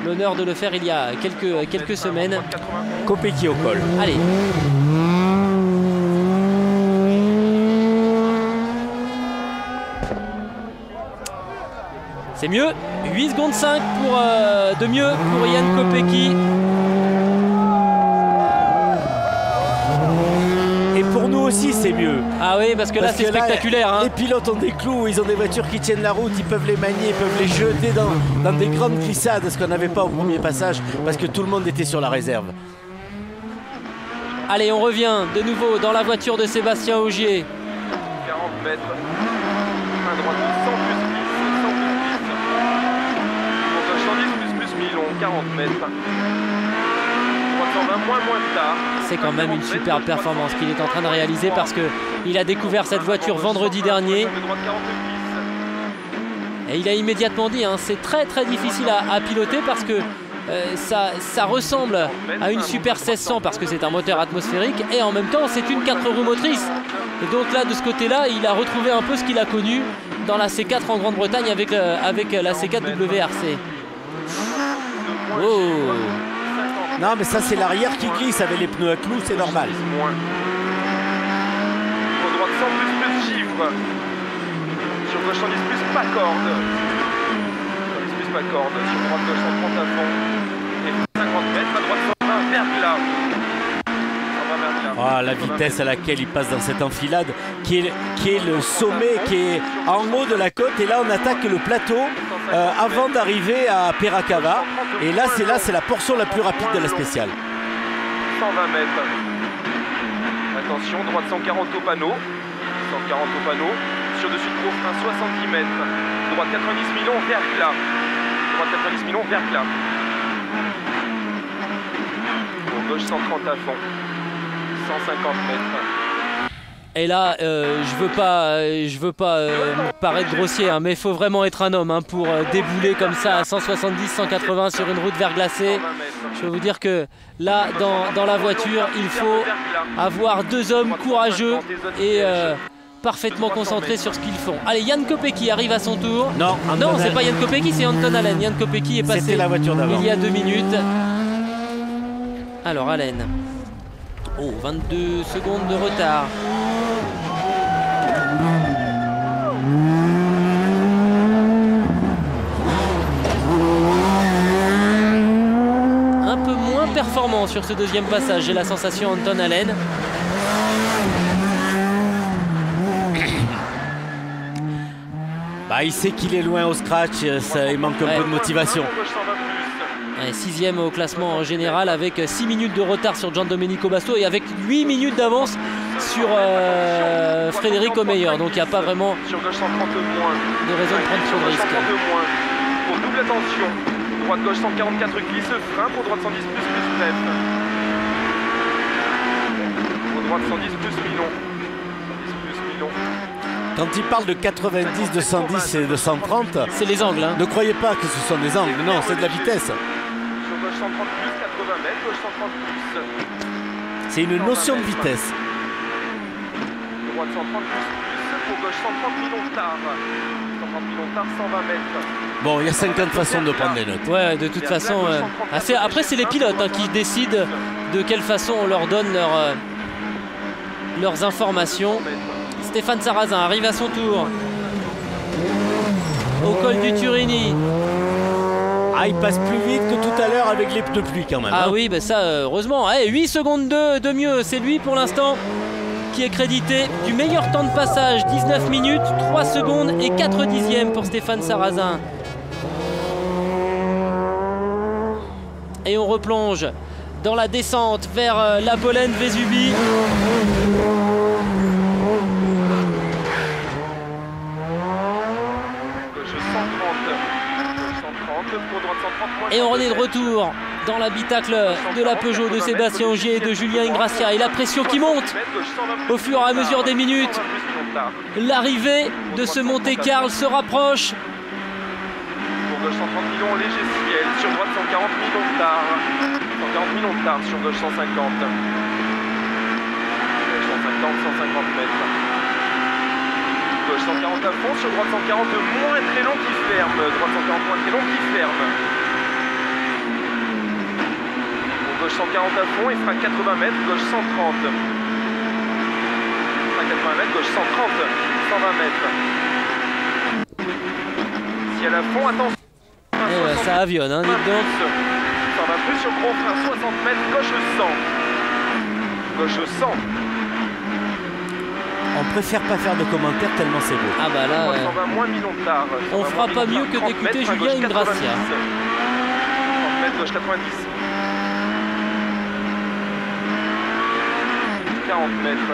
l'honneur de le faire il y a quelques semaines. Kopecky au col. Allez. C'est mieux, 8 secondes 5 de mieux pour Jan Kopecky. Et pour nous aussi c'est mieux. Ah oui, parce que là c'est spectaculaire. Les pilotes ont des clous, ils ont des voitures qui tiennent la route, ils peuvent les manier, ils peuvent les jeter dans des grandes glissades, ce qu'on n'avait pas au premier passage, parce que tout le monde était sur la réserve. Allez, on revient de nouveau dans la voiture de Sébastien Ogier. 40 mètres, main droite 100 plus 10, 110 plus Milon, 40 mètres. 320 moins de tard. C'est quand même une superbe performance qu'il est en train de réaliser parce qu'il a découvert cette voiture vendredi dernier. Et il a immédiatement dit, hein, c'est très difficile à piloter parce que ça ressemble à une Super 1600 parce que c'est un moteur atmosphérique et en même temps c'est une 4 roues motrices. Et donc là de ce côté-là, il a retrouvé un peu ce qu'il a connu dans la C4 en Grande-Bretagne avec la C4 WRC. Oh. Non mais ça c'est l'arrière qui glisse avec les pneus à clous, c'est normal. Sur droite 100 plus chiffre. Sur gauche 110 plus pas corde. 110 plus pas corde. Sur droite gauche 130 à fond. Et 50 mètres à droite 120 verglas. Ah, la vitesse à laquelle il passe dans cette enfilade qui est le sommet, qui est en haut de la côte, et là on attaque le plateau avant d'arriver à Piracava, et là c'est la portion la plus rapide de la spéciale. 120 mètres. Attention, droite 140 au panneau. 140 au panneau. Sur dessus de gros frein 70 mètres. Droite 90 millions verglas. Droite 90 millions verglas. Pour gauche 130 à fond. 150 mètres. Et là, je veux pas paraître grossier, hein, mais il faut vraiment être un homme hein, pour débouler comme ça à 170, 180 sur une route verglacée. Je peux vous dire que là, dans la voiture, il faut avoir deux hommes courageux et parfaitement concentrés sur ce qu'ils font. Allez, Jan Kopecky arrive à son tour. Non, c'est pas Jan Kopecky, c'est Anton Allen. Jan Kopecky est passé la voiture d'avant. Il y a 2 minutes. Alors, Allen. Oh, 22 secondes de retard. Un peu moins performant sur ce deuxième passage, j'ai la sensation, Anton Allen. Bah, il sait qu'il est loin au scratch, il manque un peu de motivation. 6e au classement en général avec 6 minutes de retard sur Giandomenico Basso et avec 8 minutes d'avance sur Frédéric Omeyer. Donc il n'y a pas vraiment de raison de prendre trop de risques. Pour double attention, droite gauche 144 glisse frein, pour droite 110 plus bref. Pour droite 110 plus Milon. 110 plus Milon. Quand il parle de 90, de 110 et de 130, c'est les angles. Hein. Ne croyez pas que ce sont des angles, non, c'est de la vitesse. Sur gauche 130 plus 80 mètres, gauche 130 plus. C'est une notion de vitesse. Droite 130 plus, pour gauche 130 millions de tard. 130 millions de tard, 120 mètres. Bon, il y a 50 façons de prendre les notes. Ouais, de toute façon. Après, c'est les pilotes hein, qui décident de quelle façon on leur donne leurs informations. Stéphane Sarrazin arrive à son tour au col du Turini. Ah, il passe plus vite que tout à l'heure avec les pneus pluie quand même. Ah hein. oui, bah ça, heureusement. Allez, 8 secondes de mieux, c'est lui pour l'instant qui est crédité du meilleur temps de passage. 19 minutes, 3 secondes et 4 dixièmes pour Stéphane Sarrazin. Et on replonge dans la descente vers la Pollen Vesubie. Et on est de retour dans l'habitacle de la Peugeot de Sébastien Ogier et de Julien Ingrassia. Et la pression qui monte au fur et à mesure des minutes. L'arrivée de ce Monte-Carlo se rapproche. Pour gauche 130 millions, léger ciel. Sur droite 140 millions de tard. 140 millions de tard sur gauche 150. 150 mètres. Gauche 140 à fond, sur droite 140 moins très long qui ferme. Droite 140 moins très long qui ferme. Bon, gauche 140 à fond, il fera 80 mètres, gauche 130. Il fera 80 mètres, gauche 130, 120 mètres. Si elle a fond, attention. Ouais, ça avionne, hein, dites donc. Ça va plus sur gros frein, 60 mètres, gauche 100. Gauche 100. On préfère pas faire de commentaires tellement c'est beau. Ah bah là, 120 moins Milon-Tard. on fera pas mieux que d'écouter Julien Ingrassia. 30 mètres, gauche 90. 40 mètres.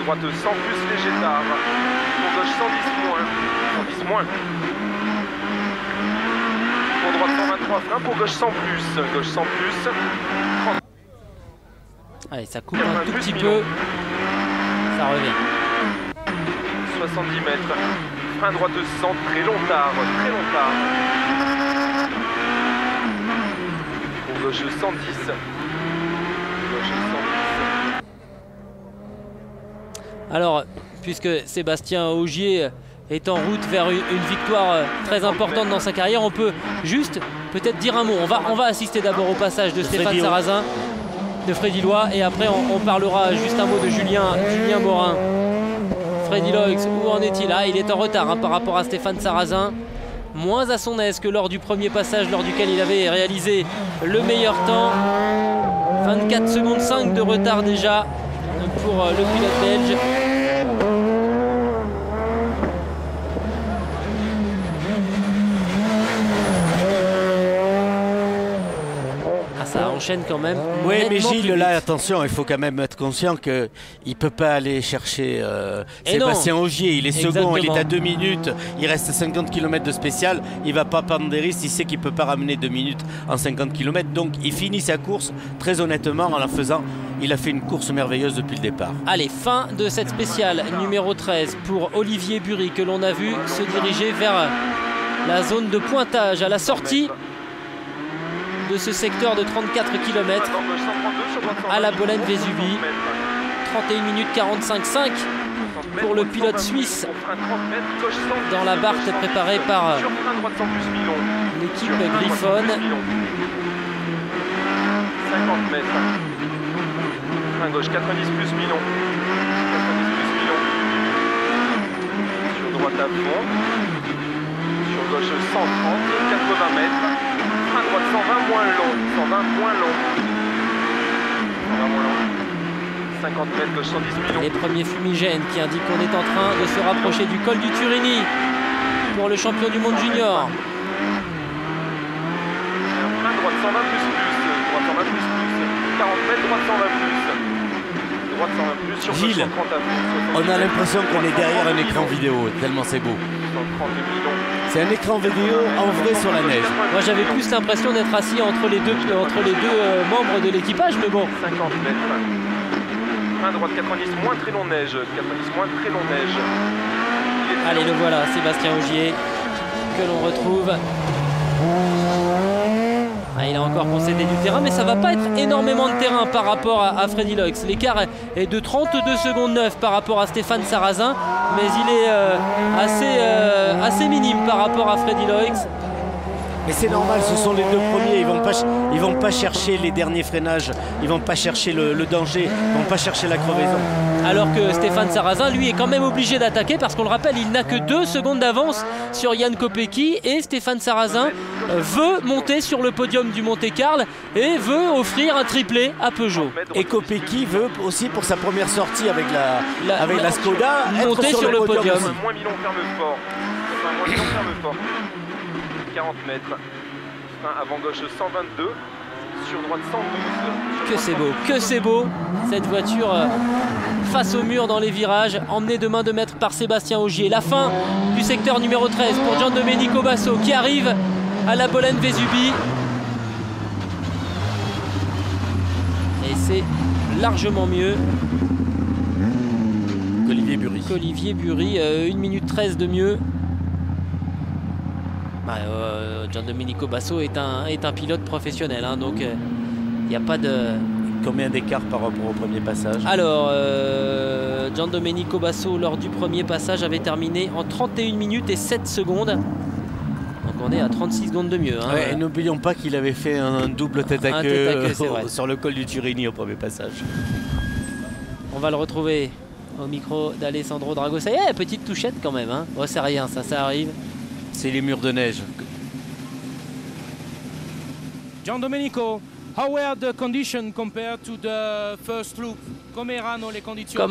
Droite 100 plus léger tard. Pour gauche 110 moins. 110 moins. Pour droite 123 frein. Pour gauche 100 plus. Gauche 100 plus. 30. Allez, ça coupe un tout petit peu. Ça revient. 70 mètres. Frein droite 100. Très long tard. Très long tard. Pour gauche 110. Gauche 110. Alors, puisque Sébastien Ogier est en route vers une victoire très importante dans sa carrière, on peut juste peut-être dire un mot. On va assister d'abord au passage de Stéphane Sarrazin, de Freddy Loix, et après on parlera juste un mot de Julien Morin. Freddy Loix, où en est-il? Il est en retard, hein, par rapport à Stéphane Sarrazin, moins à son aise que lors du premier passage lors duquel il avait réalisé le meilleur temps. 24 secondes 5 de retard déjà pour le pilote belge. Ça enchaîne quand même. Oui, mais Gilles, là, attention, il faut quand même être conscient qu'il ne peut pas aller chercher Sébastien Ogier. Il est second, il est à 2 minutes, il reste 50 km de spécial. Il ne va pas prendre des risques, il sait qu'il ne peut pas ramener 2 minutes en 50 km. Donc, il finit sa course, très honnêtement, en la faisant. Il a fait une course merveilleuse depuis le départ. Allez, fin de cette spéciale numéro 13 pour Olivier Bury, que l'on a vu se diriger vers la zone de pointage à la sortie de ce secteur de 34 km à la Bolène-Vésubie. 31 minutes 45,5 pour le pilote suisse dans la Barthe préparée par l'équipe Griffon. 50 mètres. Frein gauche 90 plus Milon. 90 plus Milon. Sur droite à fond. Sur gauche 130, 80 mètres. Frein droite 120 moins long. 120 moins long. 120 moins long. 50 mètres gauche 110 Milon. Les premiers fumigènes qui indiquent qu'on est en train de se rapprocher du col du Turini pour le champion du monde junior. Frein droite 120 plus plus. Droite 120 plus plus. 40 mètres, droite 120 plus. Droite 120 plus sur Gilles, 130 à fond. on a l'impression qu'on est derrière un écran vidéo, tellement c'est beau. 130 Milon. C'est un écran vidéo en vrai sur la neige. Moi j'avais plus l'impression d'être assis entre les deux membres de l'équipage, mais bon. 50 mètres. Frein droite 90 moins très long neige. 90 moins très long neige. Allez, le voilà, Sébastien Ogier, que l'on retrouve. Il a encore concédé du terrain, mais ça va pas être énormément de terrain par rapport à Freddy Loix. L'écart est de 32 secondes 9 par rapport à Stéphane Sarrazin, mais il est assez minime par rapport à Freddy Loix. Mais c'est normal, ce sont les deux premiers, ils vont pas chercher les derniers freinages, ils vont pas chercher le danger, ils vont pas chercher la crevaison. Alors que Stéphane Sarrazin, lui, est quand même obligé d'attaquer parce qu'on le rappelle, il n'a que 2 secondes d'avance sur Jan Kopecky, et Stéphane Sarrazin veut monter sur le podium du Monte-Carlo et veut offrir un triplé à Peugeot. Et Kopecky veut aussi, pour sa première sortie avec la Skoda, monter sur le podium. Moins Milon ferme fort. Enfin, moins Milon ferme fort. 40 mètres. Frein avant gauche 122. Sur droite 112. Que c'est beau, que c'est beau, cette voiture face au mur dans les virages, emmenée de main de maître par Sébastien Ogier. La fin du secteur numéro 13 pour Giandomenico Basso qui arrive à la Bolène-Vésubie. Et c'est largement mieux qu'Olivier Bury. 1 minute 13 de mieux. Giandomenico Basso est un pilote professionnel, hein, donc il n'y a pas de Combien d'écart par rapport au premier passage? Alors, Giandomenico Basso, lors du premier passage, avait terminé en 31 minutes et 7 secondes. Donc on est à 36 secondes de mieux. Hein. Ouais, et n'oublions pas qu'il avait fait un double tête à queue c'est vrai. sur le col du Turini au premier passage. On va le retrouver au micro d'Alessandro Dragosei. Eh, petite touchette quand même. Hein. Oh, c'est rien, ça arrive. C'est les murs de neige. Giandomenico, how were the conditions compared to the first loop? Come erano le condizioni?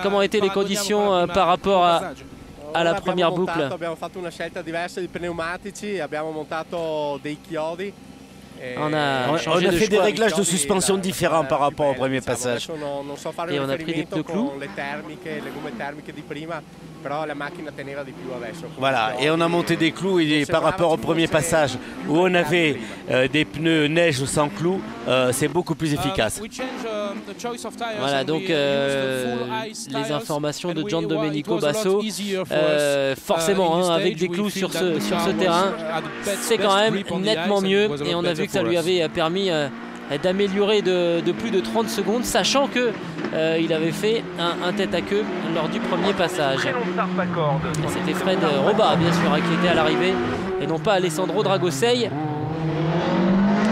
Comment étaient les conditions par rapport à la première boucle? Abbiamo fatto una scelta diversa di pneumatici, abbiamo montato dei chiodi. On a fait des réglages de suspension différents par rapport au premier passage. Et on a pris des pneus clous. Voilà, et on a monté des clous et par rapport au premier passage où on avait des pneus neige sans clous, c'est beaucoup plus efficace. Voilà, donc les informations de Giandomenico Basso, forcément hein, avec des clous sur ce terrain, c'est quand même nettement mieux et on a vu que ça lui avait permis d'améliorer de plus de 30 secondes, sachant que il avait fait un tête à queue lors du premier passage. C'était Fred Roba bien sûr qui était à l'arrivée et non pas Alessandro Dragosei.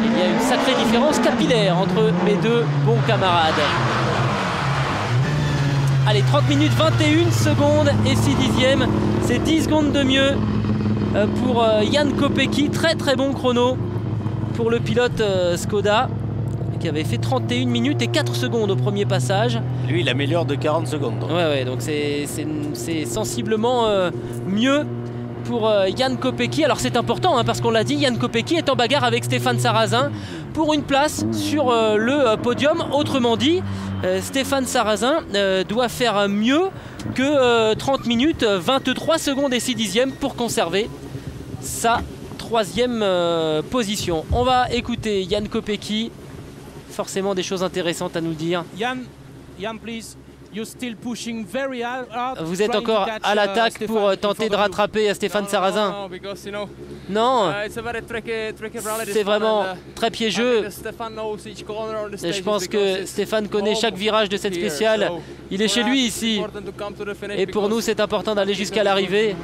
Il y a une sacrée différence capillaire entre mes deux bons camarades. Allez, 30 minutes 21 secondes et 6 dixièmes, c'est 10 secondes de mieux pour Jan Kopecky, très très bon chrono pour le pilote Skoda qui avait fait 31 minutes et 4 secondes au premier passage. Lui il améliore de 40 secondes. Donc. Ouais, donc c'est sensiblement mieux pour Jan Kopecky. Alors c'est important hein, parce qu'on l'a dit, Jan Kopecky est en bagarre avec Stéphane Sarrazin pour une place sur le podium. Autrement dit, Stéphane Sarrazin doit faire mieux que 30 minutes, 23 secondes et 6 dixièmes pour conserver sa troisième position. On va écouter Jan Kopecky. Forcément des choses intéressantes à nous dire. Jan, please. You're still pushing very hard. Vous êtes encore à l'attaque pour tenter de rattraper Stéphane Sarrazin. Non, c'est vraiment très piégeux. Et je pense que Stéphane connaît chaque virage de cette spéciale. Il est chez lui ici. Et pour nous, c'est important d'aller jusqu'à l'arrivée.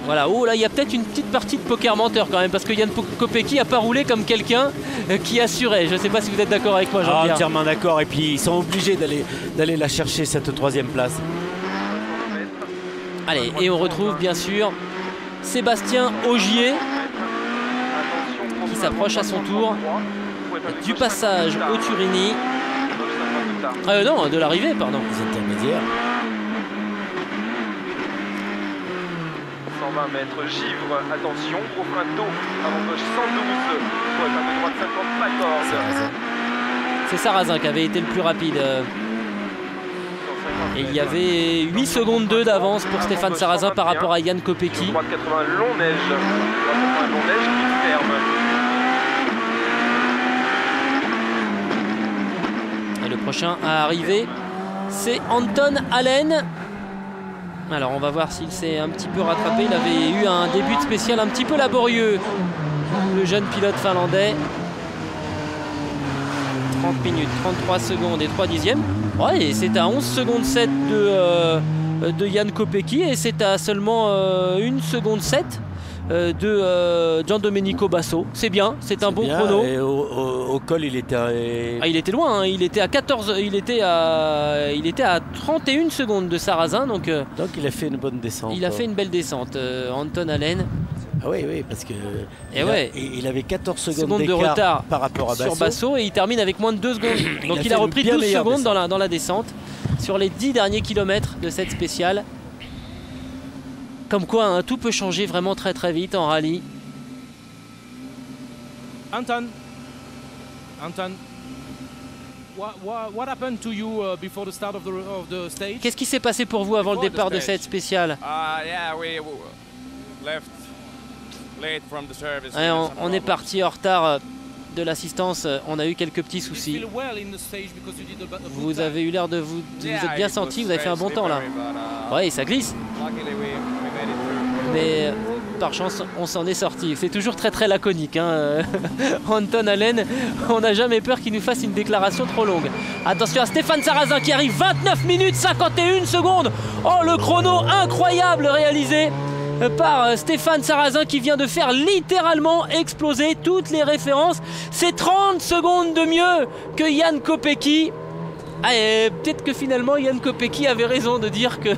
Voilà, oh là il y a peut-être une petite partie de poker menteur quand même parce que Jan Kopecky n'a pas roulé comme quelqu'un qui assurait. Je ne sais pas si vous êtes d'accord avec moi Jean-Pierre. Entièrement d'accord et puis ils sont obligés d'aller la chercher cette troisième place. Allez, et on retrouve bien sûr Sébastien Ogier qui s'approche à son tour du passage au Turini. Non, de l'arrivée, pardon. Les intermédiaires. 120 mètres, Givre, attention, gros frein tôt, avant gauche 112, pour être à droite 50, pas corde. C'est Sarrazin qui avait été le plus rapide. Et il y avait 8 secondes 2 d'avance pour Stéphane Sarrazin par rapport à Jan Kopecky. Droite 80, long neige, qui ferme. Et le prochain à arriver, c'est Anton Allen. Alors on va voir s'il s'est un petit peu rattrapé. Il avait eu un début de spécial un petit peu laborieux, le jeune pilote finlandais. 30 minutes, 33 secondes et 3 dixièmes. Ouais, et c'est à 11 secondes 7 de Jan Kopecky et c'est à seulement 1 seconde 7 de Giandomenico Basso. C'est bien, c'est un bon chrono. Et au col, il était il était loin, hein. Il était à 14, il était à 31 secondes de Sarrazin, donc il a fait une bonne descente. Il a fait une belle descente, Anton Allen. Ah oui, parce que il avait 14 secondes de retard par rapport à Basso. Sur Basso et il termine avec moins de 2 secondes. Donc il a repris 12 secondes dans la descente sur les 10 derniers kilomètres de cette spéciale. Comme quoi, hein, tout peut changer vraiment très très vite en rallye. Anton, what happened to you before the start of the stage? Qu'est-ce qui s'est passé pour vous avant le départ de cette spéciale? Yeah, we left late from the service. Ouais, on est parti en retard de l'assistance. On a eu quelques petits soucis. Vous avez eu l'air de vous êtes bien senti. Vous avez fait un bon temps là. Ouais, ça glisse. Mais par chance, on s'en est sorti. C'est toujours très très laconique, hein. Anton Allen, on n'a jamais peur qu'il nous fasse une déclaration trop longue. Attention à Stéphane Sarrazin qui arrive, 29 minutes 51 secondes. Oh, le chrono incroyable réalisé par Stéphane Sarrazin qui vient de faire littéralement exploser toutes les références. C'est 30 secondes de mieux que Jan Kopecky. Ah, et peut-être que finalement Jan Kopecky avait raison de dire que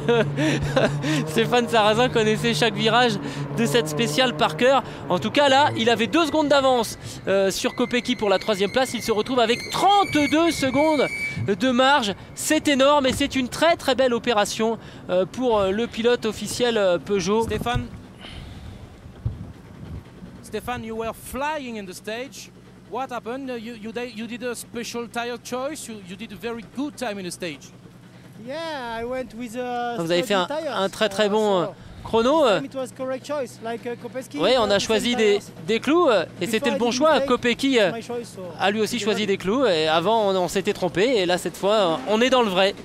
Stéphane Sarrazin connaissait chaque virage de cette spéciale par cœur. En tout cas là, il avait 2 secondes d'avance sur Kopecky pour la 3e place. Il se retrouve avec 32 secondes de marge. C'est énorme et c'est une très très belle opération pour le pilote officiel Peugeot. Stéphane, you were flying in the stage. What happened? You did a special tire choice. You did a very good time in the stage. Yeah, I went with a Vous avez fait un très très bon chrono. Oui, on a choisi des clous et c'était le bon choix. Kopecky a lui aussi choisi des clous et avant on s'était trompé et là cette fois on est dans le vrai.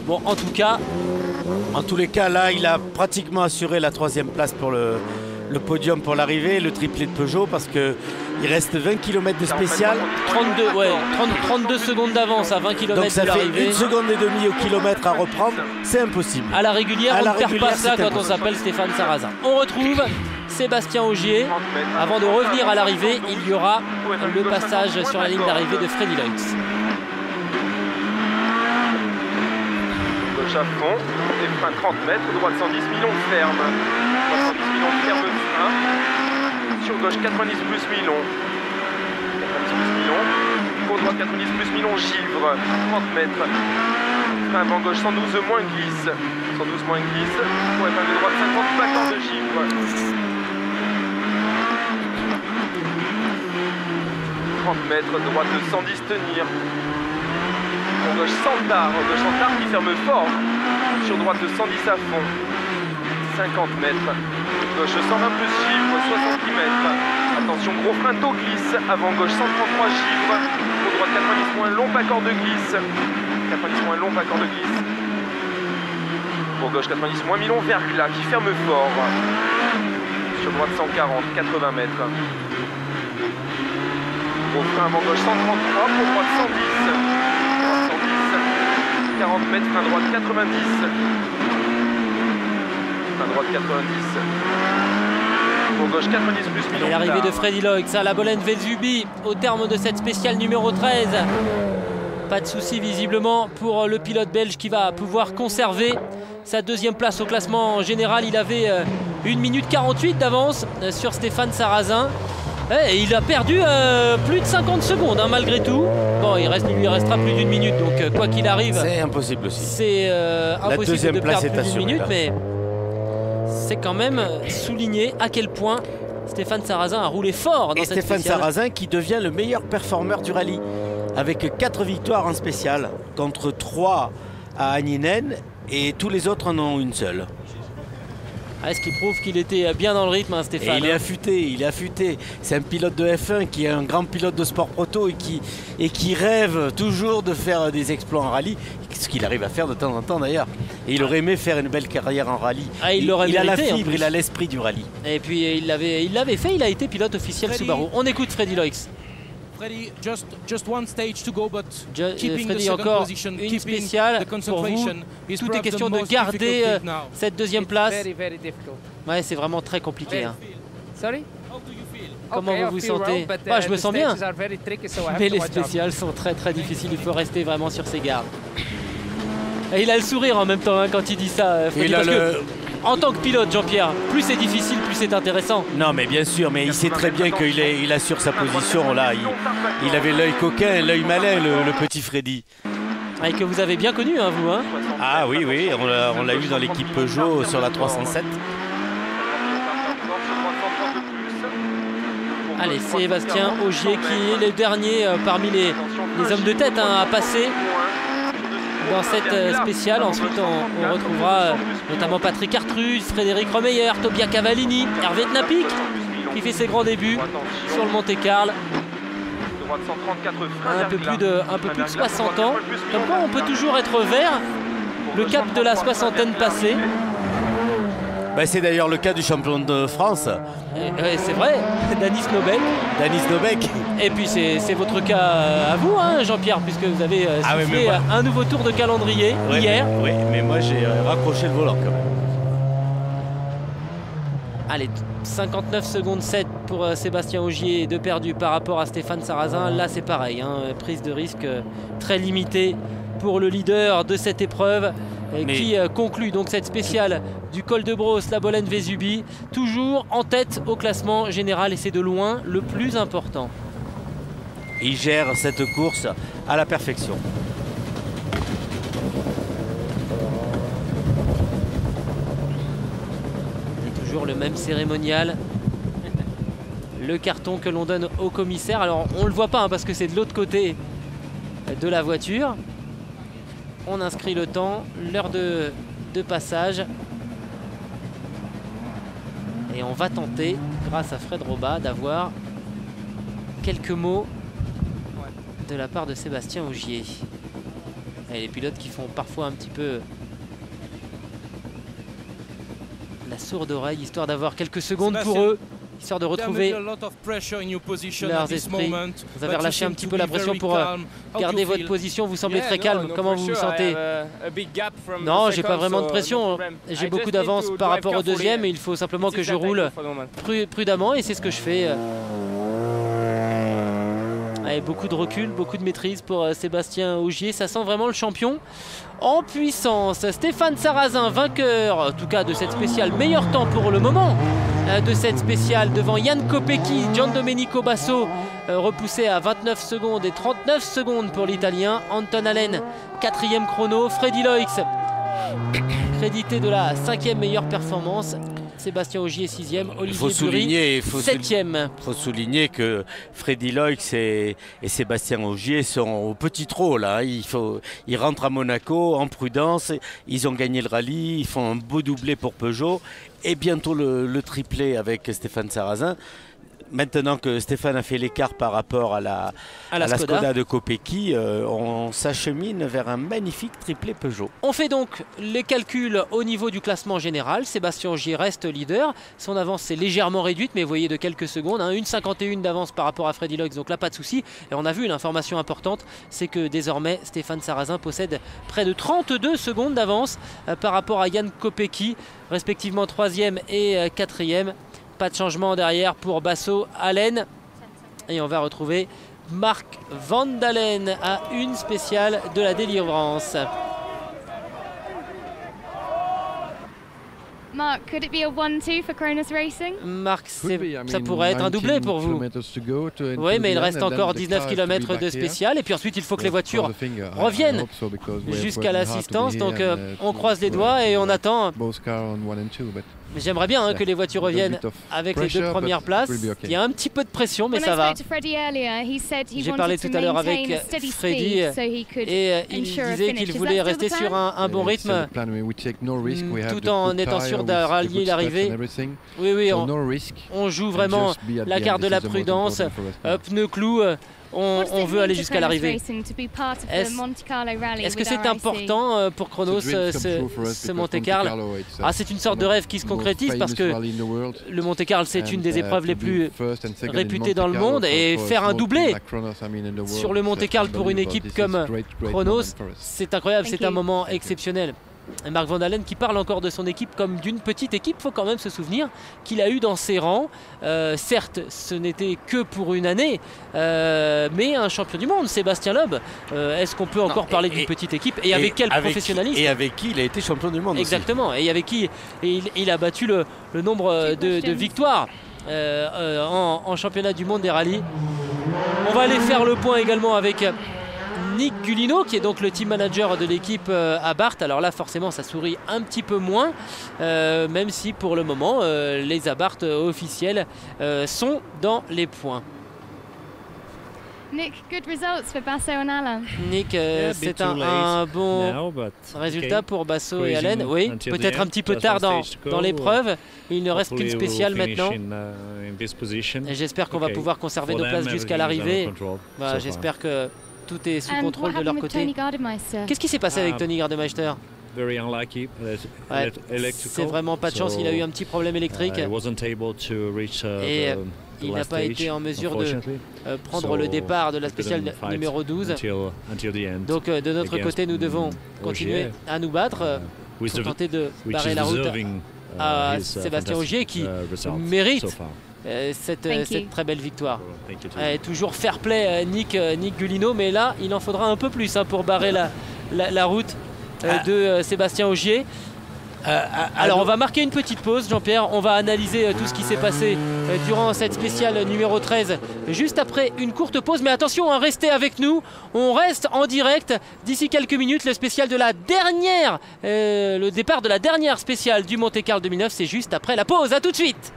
Bon, en tous les cas là il a pratiquement assuré la 3e place pour le podium pour l'arrivée, le triplé de Peugeot, parce qu'il reste 20 km de spécial. 32 secondes d'avance à 20 km donc ça de l'arrivée. Fait 1 seconde et demie au kilomètre à reprendre, c'est impossible. À la régulière, on ne perd pas ça quand on s'appelle Stéphane Sarrazin. On retrouve Sébastien Ogier. Avant de revenir à l'arrivée, il y aura le passage sur la ligne d'arrivée de Freddy Loix. À fond, et frein 30 mètres, droite 110 millions ferme. Droite 110 millions ferme frein. Sur gauche 90 plus millions. 90 plus millions. Pour droite 90 plus millions givre. 30 mètres. Frein avant gauche 112 moins glisse. 112 moins glisse. Pour frein de droite 50 backord de givre. 30 mètres, droite de 110 tenir. Pour gauche Santard qui ferme fort, sur droite de 110 à fond, 50 mètres, gauche 120 plus givre, 70 mètres, attention gros frein taux glisse, avant gauche 133 givre, pour droite 90 moins long accord de glisse, 90 moins long accord de glisse, pour gauche 90 moins mi-long verglas qui ferme fort, sur droite 140, 80 mètres, gros frein avant gauche 133, pour droite 110, 40 mètres, frein droite 90. Frein droite 90. Pour gauche 90 plus millions. Et l'arrivée de Freddy Loix à la Bolen Vesubi au terme de cette spéciale numéro 13. Pas de souci visiblement pour le pilote belge qui va pouvoir conserver sa 2e place au classement général. Il avait 1 minute 48 d'avance sur Stéphane Sarrazin. Et il a perdu plus de 50 secondes hein, malgré tout. Bon, il lui restera plus d'1 minute, donc quoi qu'il arrive, c'est impossible aussi. C'est impossible de perdre plus d'1 minute, mais c'est quand même souligné à quel point Stéphane Sarrazin a roulé fort dans cette Stéphane spéciale. Sarrazin qui devient le meilleur performeur du rallye avec 4 victoires en spécial contre 3 à Anninen et tous les autres en ont une seule. Ah, ce qui prouve qu'il était bien dans le rythme, hein, Stéphane. Et il est affûté, C'est un pilote de F1 qui est un grand pilote de sport proto et qui rêve toujours de faire des exploits en rallye, ce qu'il arrive à faire de temps en temps d'ailleurs. Et il aurait aimé faire une belle carrière en rallye. Ah, il a la fibre, il a l'esprit du rallye. Et puis il l'avait fait, il a été pilote officiel Subaru. On écoute Freddy Loix. Freddy, just one stage to go, but keeping Freddy, the second encore position, une spéciale pour vous. Tout est question de garder cette 2e place. Ouais, c'est vraiment très compliqué. Hein. Comment vous vous sentez? Je me sens bien. Mais les spéciales sont très très difficiles. Il faut rester vraiment sur ses gardes. Et il a le sourire en même temps hein, quand il dit ça. Freddy, parce que, en tant que pilote, Jean-Pierre, plus c'est difficile, plus c'est intéressant. Non, mais bien sûr, mais il sait très bien qu'il assure sa position là. Il avait l'œil coquin, l'œil malin, le petit Freddy. Et que vous avez bien connu, hein, vous. Hein. Ah oui, on l'a eu dans l'équipe Peugeot sur la 307. Allez, Sébastien Ogier qui est le dernier parmi les hommes de tête hein, à passer dans cette spéciale. Ensuite, on retrouvera notamment Patrick Artrus, Frédéric Romeyer, Tobia Cavallini, Hervé Knapik qui fait ses grands débuts sur le Monte-Carlo. Un peu plus de 60 ans. Comme quoi, on peut toujours être vert. Le cap de la soixantaine passée. Ben, c'est d'ailleurs le cas du champion de France. C'est vrai, Danis Nobeck. Danis Nobeck. Et puis c'est votre cas à vous, hein, Jean-Pierre, puisque vous avez sifflé un nouveau tour de calendrier hier. Oui, mais moi j'ai raccroché le volant quand même. Allez, 59 secondes 7 pour Sébastien Ogier de perdu par rapport à Stéphane Sarrazin. Là c'est pareil, hein, prise de risque très limitée pour le leader de cette épreuve qui conclut donc cette spéciale du col de Brosse, la Bolène-Vésubie, toujours en tête au classement général et c'est de loin le plus important. Il gère cette course à la perfection. Toujours le même cérémonial, le carton que l'on donne au commissaire. Alors on ne le voit pas hein, parce que c'est de l'autre côté de la voiture. On inscrit le temps, l'heure de passage. Et on va tenter, grâce à Fred Robat, d'avoir quelques mots de la part de Sébastien Ogier. Et les pilotes qui font parfois un petit peu la sourde oreille, histoire d'avoir quelques secondes pour eux, histoire de retrouver leurs esprits. Vous avez relâché un petit peu la pression pour garder votre position. Vous semblez très calme. Comment vous vous sentez? Non, j'ai pas vraiment de pression. J'ai beaucoup d'avance par rapport au deuxième et il faut simplement que je roule prudemment et c'est ce que je fais. Avec beaucoup de recul, beaucoup de maîtrise pour Sébastien Ogier. Ça sent vraiment le champion en puissance. Stéphane Sarrazin, vainqueur, en tout cas de cette spéciale. Meilleur temps pour le moment de cette spéciale devant Jan Kopecky, Giandomenico Basso, repoussé à 29 secondes et 39 secondes pour l'Italien. Anton Allen, 4e chrono. Freddy Loix, crédité de la 5e meilleure performance. Sébastien Ogier 6e, Olivier Bury 7e. Il faut souligner que Freddy Loix et Sébastien Ogier sont au petit trot là. Ils rentrent à Monaco en prudence, ils ont gagné le rallye, ils font un beau doublé pour Peugeot et bientôt le triplé avec Stéphane Sarrazin. Maintenant que Stéphane a fait l'écart par rapport à la Skoda de Kopecky, on s'achemine vers un magnifique triplé Peugeot. On fait donc les calculs au niveau du classement général. Sébastien Ogier reste leader. Son avance est légèrement réduite, mais vous voyez de quelques secondes. Hein, 1,51 d'avance par rapport à Freddy Loix, donc là pas de souci. Et on a vu l'information importante, c'est que désormais Stéphane Sarrazin possède près de 32 secondes d'avance par rapport à Jan Kopecky, respectivement 3e et 4e. Pas de changement derrière pour Basso, Allen. Et on va retrouver Marc Van Dalen à une spéciale de la délivrance. Marc, could it be a 1-2 for Kronos Racing? Marc, ça pourrait être un doublé pour vous. Oui, mais il reste encore 19 km de spécial. Et puis ensuite, il faut que les voitures reviennent jusqu'à l'assistance. Donc on croise les doigts et on attend. J'aimerais bien hein, que les voitures reviennent avec les 2 premières places. Il y a un petit peu de pression, mais ça va. J'ai parlé tout à l'heure avec Freddy et il disait qu'il voulait rester sur un bon rythme tout en étant sûr de rallier l'arrivée. Oui, on joue vraiment la carte de la prudence. Pneus clous. On veut aller jusqu'à l'arrivée. Est-ce que c'est important pour Kronos ce Monte-Carlo? C'est une sorte de rêve qui se concrétise parce que le Monte-Carlo c'est une des épreuves les plus réputées dans le monde et faire un doublé sur le Monte-Carlo pour une équipe comme Kronos, c'est incroyable, c'est un moment exceptionnel. Et Marc Van Dalen qui parle encore de son équipe comme d'une petite équipe, il faut quand même se souvenir qu'il a eu dans ses rangs, certes ce n'était que pour une année, mais un champion du monde, Sébastien Loeb. Est-ce qu'on peut encore parler d'une petite équipe et avec quel professionnalisme? Et avec qui il a été champion du monde. Exactement, aussi. Et avec qui il a battu le nombre de victoires en championnat du monde des rallyes. On va aller faire le point également avec Nick Gulino qui est donc le team manager de l'équipe Abarth. Alors là forcément ça sourit un petit peu moins, même si pour le moment les Abarth officiels sont dans les points. Nick, good results for Basso and Allen. Nick, c'est un bon résultat pour Basso et Allen. Oui, peut-être un petit peu tard dans l'épreuve. Il ne reste qu'une spéciale maintenant. J'espère qu'on va pouvoir conserver nos places jusqu'à l'arrivée. J'espère que tout est sous contrôle de leur côté. Qu'est-ce qui s'est passé avec Tony Gardemeister? c'est vraiment pas de chance, il a eu un petit problème électrique. Et il n'a pas été en mesure de prendre le départ de la spéciale numéro 12. Donc de notre côté, nous devons continuer à nous battre pour tenter de barrer la route à Sébastien Ogier qui mérite cette très belle victoire. Toujours fair play Nick Gullino, mais là il en faudra un peu plus pour barrer la route de Sébastien Ogier. Alors on va marquer une petite pause, Jean-Pierre, on va analyser tout ce qui s'est passé durant cette spéciale numéro 13 juste après une courte pause, mais attention, restez avec nous, on reste en direct d'ici quelques minutes. Le spécial de la dernière, le départ de la dernière spéciale du Monte-Carlo 2009, c'est juste après la pause, à tout de suite.